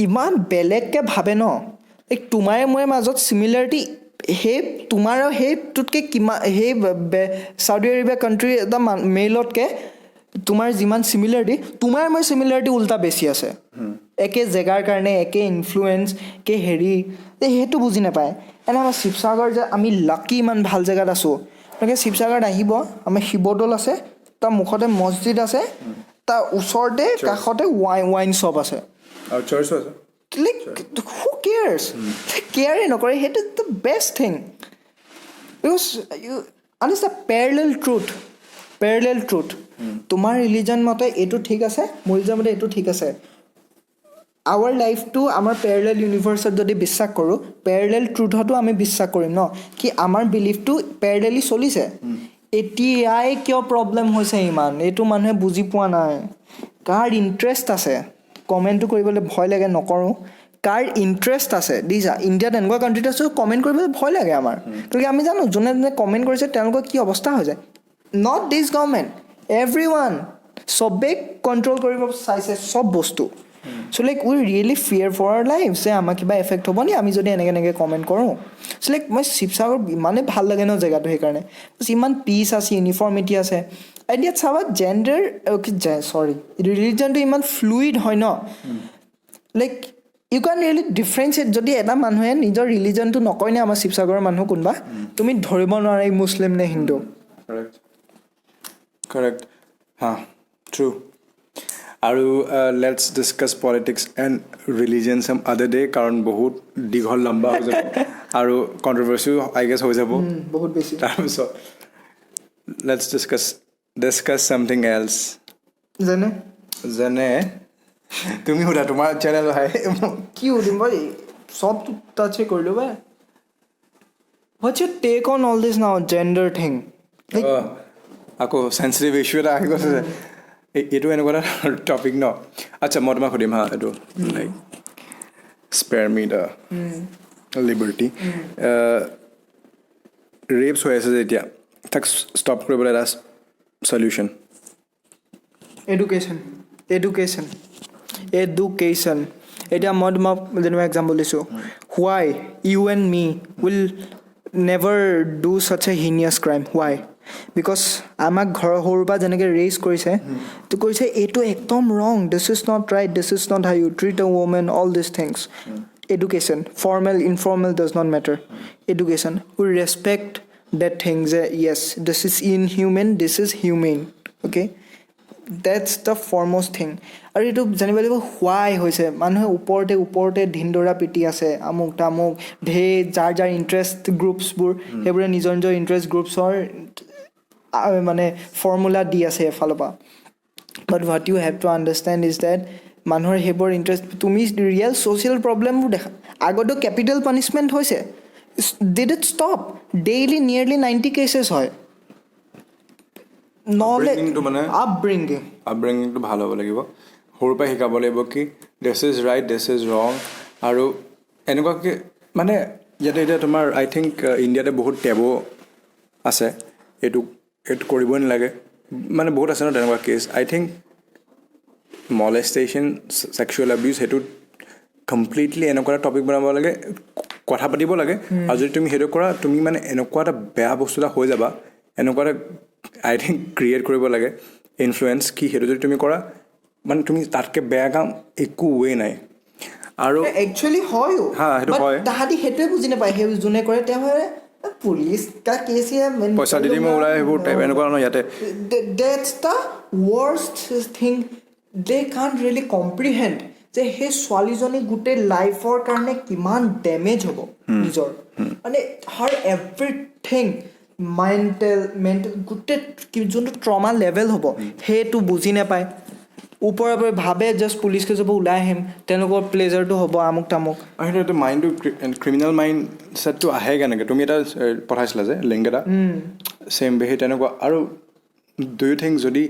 Speaker 1: ইমান বেলেগকৈ ভাবে ন তোমাৰে মোৰ মাজত চিমিলাৰিটি সেই তোমাৰ আৰু সেইটোতকৈ কিমান সেই চাউদি আৰবিয়া কাণ্ট্ৰি এটা মেইলতকৈ তোমাৰ যিমান চিমিলাৰিটি তোমাৰ মই চিমিলাৰিটি উল্টা বেছি আছে একে জেগাৰ কাৰণে একে ইনফ্লুৱেঞ্চ একে হেৰি সেইটো বুজি নাপায় এনে আমাৰ শিৱসাগৰ যে আমি লাকি ইমান ভাল জেগাত আছোঁ এনেকৈ শিৱসাগৰত আহিব আমাৰ শিৱদৌল আছে তাৰ মুখতে মছজিদ আছে তাৰ ওচৰতে কাষতে ৱাইন শ্বপ আছে
Speaker 2: আৰু চাৰ্চো আছে
Speaker 1: like who cares care নকৰে সেইটো the best thing because you understand parallel truth তোমাৰ ৰিলিজন মতে এইটো ঠিক আছে মোৰ ৰিলিজন মতে এইটো ঠিক আছে আৱাৰ লাইফটো আমাৰ পেৰেলেল ইউনিভাৰ্চত যদি বিশ্বাস কৰোঁ পেৰেলেল ট্ৰুথতো আমি বিশ্বাস কৰিম ন কি আমাৰ বিলিফটো পেৰেলেলি চলিছে এতিয়াই কিয় প্ৰব্লেম হৈছে ইমান এইটো মানুহে বুজি পোৱা নাই কাৰ ইণ্টাৰেষ্ট আছে কমেণ্টটো কৰিবলৈ ভয় লাগে নকৰোঁ কাৰ ইণ্টাৰেষ্ট আছে দিছা ইণ্ডিয়াত এনেকুৱা কাণ্ট্ৰিত আছোঁ কমেণ্ট কৰিবলৈ ভয় লাগে আমাৰ গতিকে আমি জানো যোনে যোনে কমেণ্ট কৰিছে তেওঁলোকৰ কি অৱস্থা হৈ যায় নট দিছ গভৰ্ণমেণ্ট এভৰিৱান চবেই কণ্ট্ৰল কৰিব চাইছে চব বস্তু so' like we really fear for our life যে আমাৰ কিবা এফেক্ট হ'ব নি আমি যদি এনেকৈ কমেণ্ট কৰোঁ চ' লাইক মই শিৱসাগৰ ইমানেই ভাল লাগে ন জেগাটো সেইকাৰণে ইমান পিচ আছে ইউনিফৰ্মিটি আছে ইয়াত চাবা জেণ্ডাৰ ৰিলিজনটো ইমান ফ্লুইড হয় ন লাইক ইউ কেন ৰিয়েলি ডিফাৰেঞ্চিয়েট যদি এটা মানুহে নিজৰ ৰিলিজনটো নকয় নে আমাৰ শিৱসাগৰৰ মানুহ কোনোবা তুমি ধৰিব নোৱাৰা এই মুছলিম নে হিন্দু
Speaker 2: কাৰেক্ট হা ট্ৰু আৰু let's discuss politics and religion চাম আদাৰ ডে কাৰণ বহুত দীঘল লম্বা হৈ যাব আৰু কণ্ট্ৰভাৰ্চিও আই গেছ হৈ যাব
Speaker 1: বহুত বেছি
Speaker 2: তাৰপিছত লেটছ ডিছকাছ ছামথিং এলছ যেনে তুমি সোধা তোমাৰ চেনেল হয়
Speaker 1: কি সুধিম মই চব টাচে কৰিলোঁ by what's your take on all this now gender thing
Speaker 2: আকৌ চেঞ্চিটিভ ইছ্যু এটা আহি গৈছে যে এইটো এনেকুৱা এটা টপিক ন আচ্ছা মই তোমাক সুধিম হা এইটো like spare me the liberty rapes হৈ আছে যে এতিয়া তাক ষ্টপ কৰিবলৈ এটা solution?
Speaker 1: Education. এতিয়া মই তোমাক যেনিবা এক্সাম্পল দিছোঁ why you and me will never do such a heinous crime. Why? Because আমাক ঘৰৰ সৰুৰ পৰা যেনেকৈ ৰেইজ কৰিছে তো কৈছে এইটো একদম wrong, this is not right, this is not how you treat a woman, all these things. Education, formal, informal does not matter. Education, we respect that thing that yes, this is inhuman, this is humane. Okay, that's the foremost thing. আৰু এইটো জানিব লাগিব হোৱাই হৈছে, মানুহে ওপৰতে ধিনদৰা পিটি আছে, আমুক তামুক যাৰ ইণ্টাৰেষ্ট গ্ৰুপছবোৰ সেইবোৰে নিজৰ ইণ্টাৰেষ্ট গ্ৰুপছৰ মানে ফৰ্মুলা দি আছে এফালৰ পৰা. But what you have to understand is that মানুহৰ সেইবোৰ ইণ্টাৰেষ্ট, তুমি ৰিয়েল ছ'চিয়েল প্ৰব্লেমবোৰ দেখা. আগতো কেপিটেল পানিছমেণ্ট হৈছে, did it stop? Daily nearly 90 cases হয়.
Speaker 2: আপব্ৰিংগিংটো ভাল হ'ব লাগিব, সৰুৰ পৰা শিকাব লাগিব কি this is right, this is ৰং. আৰু এনেকুৱাকৈ মানে ইয়াতে এতিয়া তোমাৰ আই থিংক ইণ্ডিয়াতে বহুত টেবু আছে, এইটো কৰিবই নালাগে, মানে বহুত আছে ন তেনেকুৱা কেছ. আই থিংক মলেষ্টেশ্যন, ছেক্সুৱেল এবিউজ সেইটোত কমপ্লিটলি এনেকুৱা এটা টপিক বনাব লাগে, কথা পাতিব লাগে. আৰু যদি তুমি সেইটো কৰা তুমি মানে এনেকুৱা এটা বেয়া বস্তু এটা হৈ যাবা, এনেকুৱা এটা আই থিংক ক্ৰিয়েট কৰিব লাগে ইনফ্লুৱেঞ্চ কি সেইটো যদি তুমি কৰা মানে তুমি তাতকৈ বেয়া কাম একো ৱে নাই. আৰু
Speaker 1: একচুৱেলি হয়ো
Speaker 2: সেইটো হয়,
Speaker 1: তাহাঁতি সেইটোৱে বুজি নাপায়. সেই যোনে কৰে তেওঁ পুলিচ কা কেছ
Speaker 2: পইচা দি মই ওলাই সেইবোৰ এনেকুৱা নহয় ইয়াতে.
Speaker 1: That's the worst thing, they can't really comprehend যে সেই ছোৱালীজনী গোটেই লাইফৰ কাৰণে কিমান ডেমেজ হ'ব নিজৰ, মানে হাৰ এভৰিথিং মেণ্টেল গোটেই যোনটো ট্ৰমা লেভেল হ'ব সেইটো বুজি নাপায়. ওপৰে ভাবে জাষ্ট পুলিচ কেছ হ'ব, ওলাই আহিম, তেওঁলোকৰ প্লেজাৰটো হ'ব আমুক তামুক.
Speaker 2: আৰু সেইটো মাইণ্ডটো ক্ৰিমিনেল মাইণ্ড ছেটটো আহে কেনেকৈ? তুমি এটা পঠাইছিলা যে লিংক এটা, ছেইম ৱে তেনেকুৱা. আৰু ডু ইউ থিংক যদি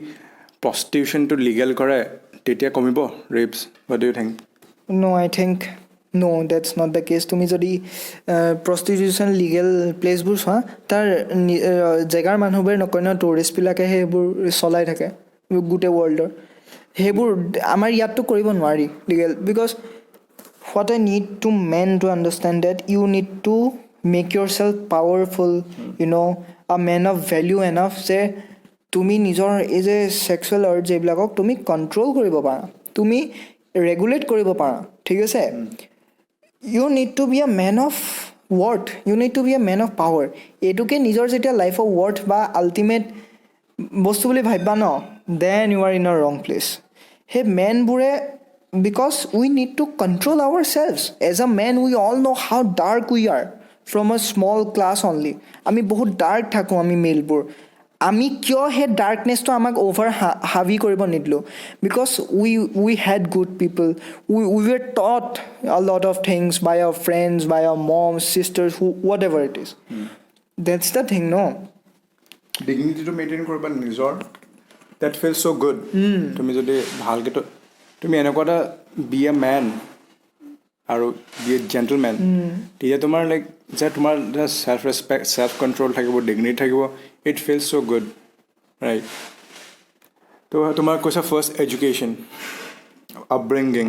Speaker 2: প্ৰষ্টিটিউশ্যনটো লিগেল কৰে তেতিয়া কমিব ৰেপছ? বা do you think?
Speaker 1: I think no, that's not the case. তুমি যদি প্ৰষ্টিটিউশ্যন লিগেল প্লেচবোৰ চোৱা, তাৰ জেগাৰ মানুহবোৰে নকয় ন, টুৰিষ্টবিলাকে সেইবোৰ চলাই থাকে গোটেই ৱৰ্ল্ডৰ. সেইবোৰ আমাৰ ইয়াততো কৰিব নোৱাৰি legal, because what I need to men to understand that you need to make yourself powerful, you know' a men of value enough যে তুমি নিজৰ এই যে ছেক্সুৱেল আৰ্জ এইবিলাকক তুমি কণ্ট্ৰল কৰিব পাৰা, তুমি ৰেগুলেট কৰিব পাৰা, ঠিক আছে? You need to be a men of worth, you need to be a men of power. এইটোকে নিজৰ যেতিয়া লাইফৰ ৱৰ্থ বা আল্টিমেট বস্তু বুলি ভাবিবা ন, then you are in a wrong place. সেই মেনবোৰে, because we need to control our selves as a man. We all know' how dark we are from a small class only. আমি বহুত dark থাকোঁ আমি মেলবোৰ. আমি কিয় সেই ডাৰ্কনেছটো আমাক অ'ভাৰ হাভি কৰিব নিদিলোঁ? Because we had good people, we were taught a lot of things by our friends, by our moms, sisters, whatever it is. That's the thing ন.
Speaker 2: ডিগনিটিটো মেইনটেইন কৰিবা নিজৰ, ডেট ফিল ছ' good. তুমি যদি ভালকৈ তুমি এনেকুৱা এটা বি এ মেন আৰু বি এ জেণ্টলমেন, তেতিয়া তোমাৰ লাইক যে তোমাৰ চেল্ফ ৰেচপেক্ট, চেল্ফ কণ্ট্ৰল থাকিব, ডিগনিটি থাকিব. It feels so' good, right? তো তোমাৰ কৈছা ফাৰ্ষ্ট এডুকেশ্যন, আপব্ৰিংগিং,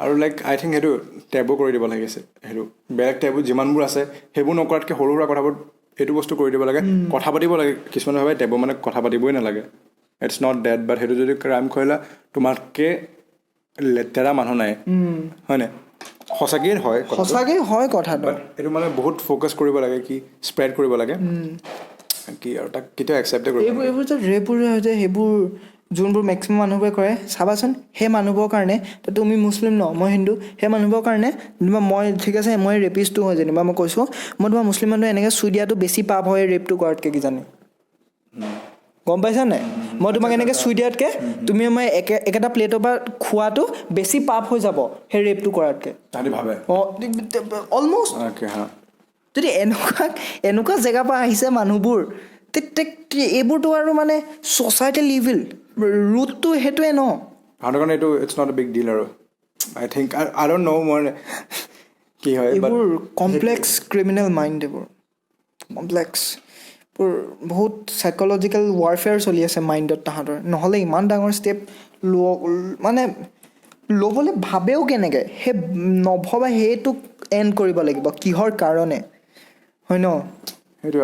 Speaker 2: আৰু লাইক আই থিংক সেইটো টেবু কৰি দিব লাগিছে. সেইটো বেলেগ টেবু যিমানবোৰ আছে সেইবোৰ নকৰাতকৈ সৰু সুৰা কথাবোৰ এইটো বস্তু কৰি দিব লাগে, কথা পাতিব লাগে. কিছুমানে ভাবে টেবু মানে কথা পাতিবই নালাগে, ইটছ নট ডেট. বাট সেইটো যদি ক্ৰাইম কৰিলা তোমাতকৈ লেতেৰা মানুহ নাই, হয়নে? সঁচাকেই হয় কথাটো. এইটো মানে বহুত ফ'কাছ কৰিব লাগে, কি স্প্ৰেড কৰিব লাগে কি, আৰু তাক কেতিয়াও একচেপ্টে কৰিব.
Speaker 1: এইবোৰ যে ৰেপবোৰ যে সেইবোৰ যোনবোৰ মেক্সিমাম মানুহবোৰে কৰে চাবাচোন, সেই মানুহবোৰৰ কাৰণে, তুমি মুছলিম ন, মই হিন্দু, সেই মানুহবোৰৰ কাৰণে যেনিবা মই ঠিক আছে মই ৰেপিষ্টটো হয় যেনিবা মই কৈছোঁ, মই তোমাৰ মুছলিম মানুহে এনেকৈ চুই দিয়াটো বেছি পাপ হয় ৰেপটো কৰাতকৈ, কিজানি গম পাইছা নাই? মই তোমাক এনেকৈ চুই দিয়াতকৈ তুমি মই একেটা প্লেটৰ পৰা খোৱাটো বেছি পাপ হৈ যাব সেই ৰেপটো কৰাতকৈ, অলমষ্ট. যদি এনেকুৱা জেগাৰ পৰা আহিছে মানুহবোৰ, এইবোৰতো আৰু মানে ছ'চাইটি লিভিল ৰুটটো সেইটোৱে ন.
Speaker 2: সেইটো কাৰণে এইটো ইটছ নট এ বিগ ডিল. আৰু আই থিংক আই ডণ্ট ন' মই কি হয়,
Speaker 1: এইবোৰ কমপ্লেক্স ক্ৰিমিনেল মাইণ্ড, এইবোৰ কমপ্লেক্স বহুত চাইক'লজিকেল ৱাৰফেয়াৰ চলি আছে মাইণ্ডত তাহাঁতৰ নহ'লে ইমান ডাঙৰ ষ্টেপ মানে ল'বলৈ ভাবেও কেনেকৈ সেই নভবা সেইটোক এণ্ড কৰিব লাগিব কিহৰ কাৰণে হয় ন
Speaker 2: সেইটোৱে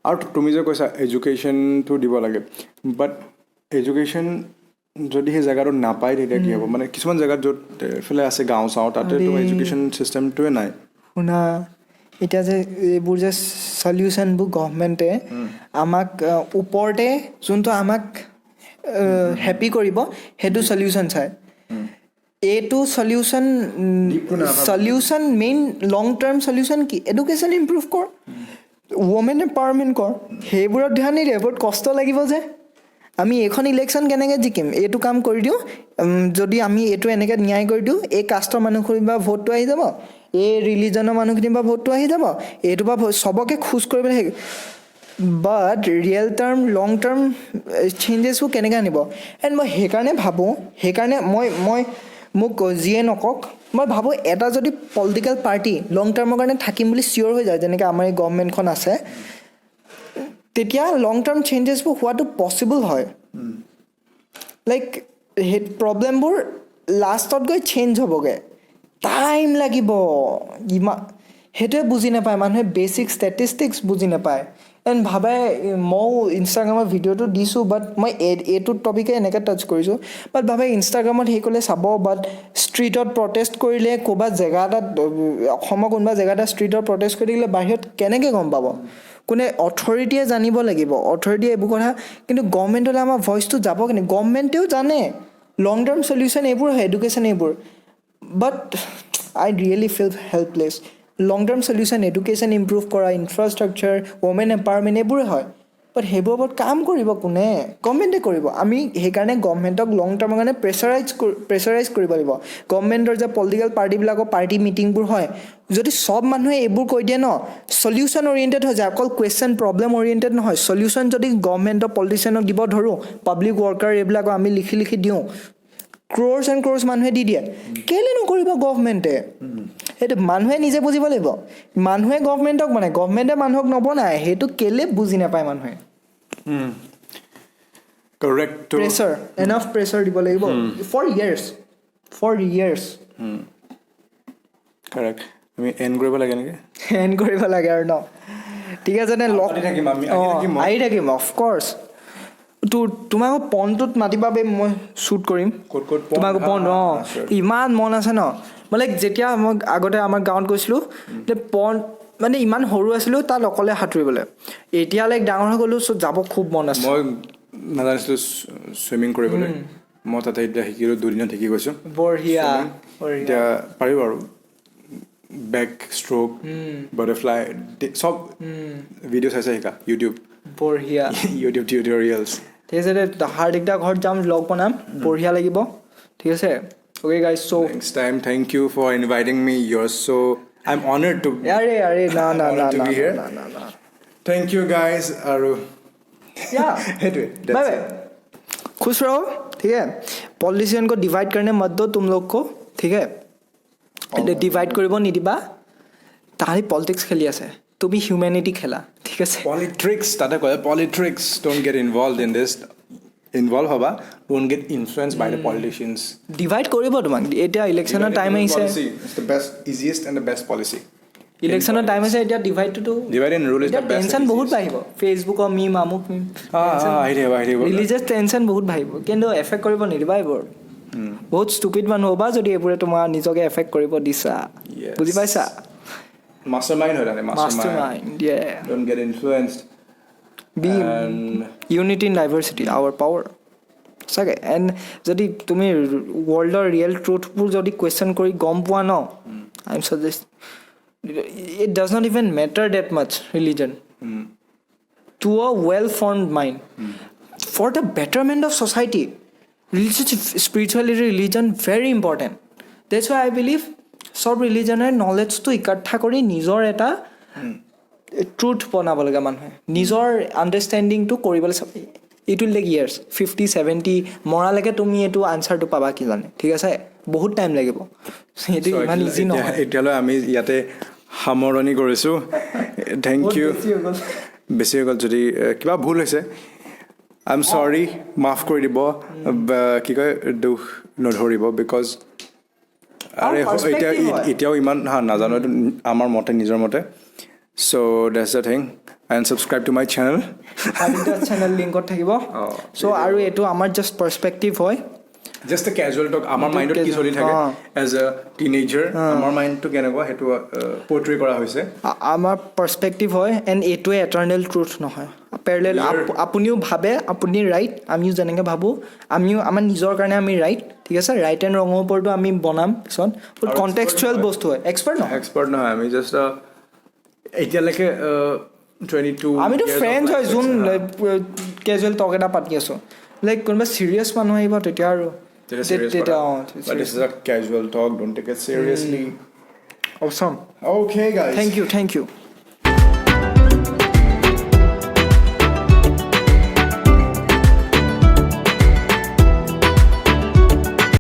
Speaker 2: আৰু তুমি যে কৈছা এডুকেশ্যনটো দিব লাগে বাট এডুকেশ্যন যদি সেই জেগাটোত নাপায় তেতিয়া কি হ'ব মানে কিছুমান জেগাত য'ত এইফালে আছে গাঁও চাওঁ তাতে তোমাৰ এডুকেশ্যন চিষ্টেমটোৱে নাই
Speaker 1: শুনা এতিয়া যে এইবোৰ যে চলিউশ্যনবোৰ গভৰ্ণমেণ্টে আমাক ওপৰতে যোনটো আমাক হেপী কৰিব সেইটো চলিউশ্যন চায় এইটো চলিউশ্যন মেইন লং টাৰ্ম চলিউশ্যন কি এডুকেশ্যন ইম্প্ৰুভ কৰ ৱমেন এম্পাৱাৰমেণ্ট কৰ সেইবোৰত ধ্যান নিদিয়ে বহুত কষ্ট লাগিব যে আমি এইখন ইলেকশ্যন কেনেকৈ জিকিম এইটো কাম কৰি দিওঁ যদি আমি এইটো এনেকৈ ন্যায় কৰি দিওঁ এই কাষ্টৰ মানুহখিনিৰ পৰা ভোটটো আহি যাব এই ৰিলিজনৰ মানুহখিনিৰ পৰা ভোটটো আহি যাব এইটোৰ পৰা চবকে খোজ কৰিবলৈ বাট ৰিয়েল টাৰ্ম লং টাৰ্ম চেঞ্জেছবোৰ কেনেকৈ আনিব এণ্ড মই সেইকাৰণে ভাবোঁ মই মোক যিয়ে নকওক মই ভাবোঁ এটা যদি পলিটিকেল পাৰ্টি লং টাৰ্মৰ কাৰণে থাকিম বুলি চিয়'ৰ হৈ যায় যেনেকৈ আমাৰ এই গভৰ্ণমেণ্টখন আছে তেতিয়া লং টাৰ্ম চেঞ্জেছবোৰ হোৱাটো পচিবল হয় লাইক সেই প্ৰব্লেমবোৰ লাষ্টত গৈ চেঞ্জ হ'বগৈ টাইম লাগিব ইমান সেইটোৱে বুজি নাপায় মানুহে বেচিক ষ্টেটিষ্টিক্স বুজি নাপায় এণ্ড ভাবে ময়ো ইনষ্টাগ্ৰামত ভিডিঅ'টো দিছোঁ বাট মই এইটো টপিকে এনেকৈ টাচ কৰিছোঁ বাট ভাবে ইনষ্টাগ্ৰামত সেই ক'লে চাব বাট ষ্ট্ৰীটত প্ৰটেষ্ট কৰিলে ক'ৰবাত জেগা এটাত অসমৰ কোনোবা জেগা এটা ষ্ট্ৰীটত প্ৰটেষ্ট কৰি থাকিলে বাহিৰত কেনেকৈ গম পাব কোনে অথৰিটিয়ে জানিব লাগিব অথৰিটিয়ে এইবোৰ কথা কিন্তু গভৰ্ণমেণ্টলৈ আমাৰ ভইচটো যাব কেনে গভৰ্ণমেণ্টেও জানে লং টাৰ্ম চলিউশ্যন এইবোৰ হয় এডুকেশ্যন এইবোৰ বাট আই ৰিয়েলি ফিল হেল্পলেছ লং টাৰ্ম চলিউশ্যন এডুকেশ্যন ইম্প্ৰুভ কৰা ইনফ্ৰাষ্ট্ৰাকচাৰ ৱমেন এম্পাৱাৰমেণ্ট এইবোৰে হয় বাট সেইবোৰৰ ওপৰত কাম কৰিব কোনে গভৰ্ণমেণ্টে কৰিব আমি সেইকাৰণে গভৰ্ণমেণ্টক লং টাৰ্মৰ কাৰণে প্ৰেছাৰাইজ কৰিব লাগিব গভৰ্ণমেণ্টৰ যে পলিটিকেল পাৰ্টিবিলাকৰ পাৰ্টি মিটিংবোৰ হয় যদি চব মানুহে এইবোৰ কৈ দিয়ে ন চলিউশ্যন অৰিয়েণ্টেড হৈ যায় অকল কুৱেশ্যন প্ৰব্লেম অৰিয়েণ্টেড নহয় চলিউশ্যন যদি গভৰ্ণমেণ্টৰ পলিটিচিয়ানক দিব ধৰোঁ পাব্লিক ৱৰ্কাৰ এইবিলাকক আমি লিখি দিওঁ ক্ৰ'ৰ্ছ এণ্ড ক্ৰ'ৰ্ছ মানুহে দি দিয়ে কেলৈ নকৰিব গভৰ্ণমেণ্টে সেইটো মানুহে নিজে বুজিব লাগিব মানুহে গভৰ্ণমেণ্টক বনায় গভৰ্ণমেণ্টে মানুহক নবনায় সেইটো কেলৈ বুজি নাপায় মানুহে
Speaker 2: কাৰেক্ট
Speaker 1: প্ৰেছাৰ এনাফ প্ৰেছাৰ দিব লাগিব ফৰ ইয়াৰ্ছ
Speaker 2: কাৰেক্ট আমি এণ্ড কৰিব লাগে নেকি
Speaker 1: এণ্ড কৰিব লাগে আৰু ন ঠিক আছে নে লগ আহি থাকিম অফক'ৰ্ছ তোমাক পনটোত মাতিবা বে মই শ্বুট কৰিম তোমাক পন ইমান মন আছে ন মানে যেতিয়া মই আগতে আমাৰ গাঁৱত গৈছিলোঁ পন মানে ইমান সৰু আছিলোঁ তাত অকলে সাঁতুৰিবলৈ এতিয়া লাইক ডাঙৰ হৈ গ'লোঁ চ' যাব খুব মন আছে
Speaker 2: মই নাজানিছিলোঁ চুইমিং কৰিবলৈ মই তাতে এতিয়া শিকিলোঁ দুদিনত শিকি গৈছোঁ
Speaker 1: বঢ়িয়া
Speaker 2: এতিয়া পাৰিব আৰু বেক ষ্ট্ৰ'ক বাটাৰফ্লাই চব ভিডিঅ' চাইছে শিকা
Speaker 1: বঢ়িয়া
Speaker 2: ইউটিউব টিউটৰিয়েলছ
Speaker 1: ঠিক আছে দে হাৰ্দিক দা ঘৰত যাম লগ বনাম বঢ়িয়া লাগিব ঠিক আছে okay guys so'
Speaker 2: next time thank you for inviting me your show' I am honoured to
Speaker 1: আৰে না
Speaker 2: থেংক ইউ গাইজ আৰু
Speaker 1: সেইটোৱে बाय बाय खुश रहो ठीक है पॉलिटिशियन को डिवाइड करने मत दो तुम लोग को ठीक है ডিভাইড কৰিব নিদিবা তাহাঁতি পলিটিক্স খেলি আছে তুমি হিউমেনিটি খেলা ঠিক আছে
Speaker 2: পলিট্ৰিক্স তাতে কয় politricks don't get involve in this involve হ'বা don't get influence by the politicians
Speaker 1: divide কৰিব তোমাক এতিয়া ইলেকশ্যনৰ টাইম আহিছে
Speaker 2: easiest and the best policy
Speaker 1: ইলেকশ্যনৰ টাইম আছে এতিয়া ডিভাইডটো
Speaker 2: divide and rule is the best
Speaker 1: tension বহুত বাঢ়িব ফেচবুকৰ মিম আমুক মিম ৰিলিজিয়াছ টেনশ্যন বহুত বাঢ়িব কিন্তু এফেক্ট কৰিব নিদিবা এইবোৰ বহুত ষ্টুপিড মানুহ হ'বা যদি এইবোৰে তোমাৰ নিজকে এফেক্ট কৰিব দিছা বুজি পাইছা
Speaker 2: মাষ্টাৰমাইণ্ড হয়
Speaker 1: mastermind
Speaker 2: don't get influenced
Speaker 1: be unity in diversity our power চাগে এণ্ড যদি তুমি ৱৰ্ল্ডৰ ৰিয়েল ট্ৰুথবোৰ যদি কুৱেশ্যন কৰি গম পোৱা ন I am suggest it does not even matter that much religion to a well-formed mind for the betterment of society spirituality religion very important that's why I believe sab religion er knowledge to ikattha kori nijor eta truth banaba laga manhe nijor understanding to koribole it will take years 50 70 mora lage tumi etu answer to paba ki jane thik ase bahut time lagibo etu iman easy no
Speaker 2: etialo ami yate সামৰণি কৰিছোঁ thank U বেছি হৈ গ'ল যদি কিবা ভুল হৈছে I am চৰি মাফ কৰি দিব কি কয় দুখ নধৰিব বিকজ আৰে এতিয়াও ইমান নাজানো এইটো আমাৰ মতে নিজৰ মতে so' that's the thing and subscribe to my channel
Speaker 1: channel লিংকত থাকিব চ' আৰু এইটো আমাৰ জাষ্ট পাৰ্চপেক্টিভ হয়
Speaker 2: জাষ্ট এ কেজুৱেল টক আমাৰ মাইণ্ডত কি চলি থাকে এজ এ টিনেজাৰ আমাৰ মাইণ্ডটো কেনেকুৱা সেইটো পৰ্ট্ৰে কৰা হৈছে
Speaker 1: আমাৰ পাৰ্চপেক্টিভ হয় এণ্ড এইটোৱে এটাৰ্নেল ট্ৰুথ নহয় পেৰেলেল আপুনিও ভাবে আপুনি ৰাইট আমিও যেনেকৈ ভাবোঁ আমিও আমাৰ নিজৰ কাৰণে আমি ৰাইট ঠিক আছে ৰাইট এণ্ড ৰঙৰ ওপৰতো আমি বনাম পিছত কণ্টেক্সচুৱেল বস্তু হয় এক্সপাৰ্ট
Speaker 2: নহয় আমি জাষ্ট এতিয়ালৈকে 22
Speaker 1: আমিতো ফ্ৰেণ্ডছ হয় যোন কেজুৱেল টক এটা পাতি আছোঁ লাইক কোনোবা চিৰিয়াছ মানুহ আহিব তেতিয়া আৰু
Speaker 2: But this is a casual talk. Don't take it seriously.
Speaker 1: Awesome.
Speaker 2: Okay, guys.
Speaker 1: Thank you.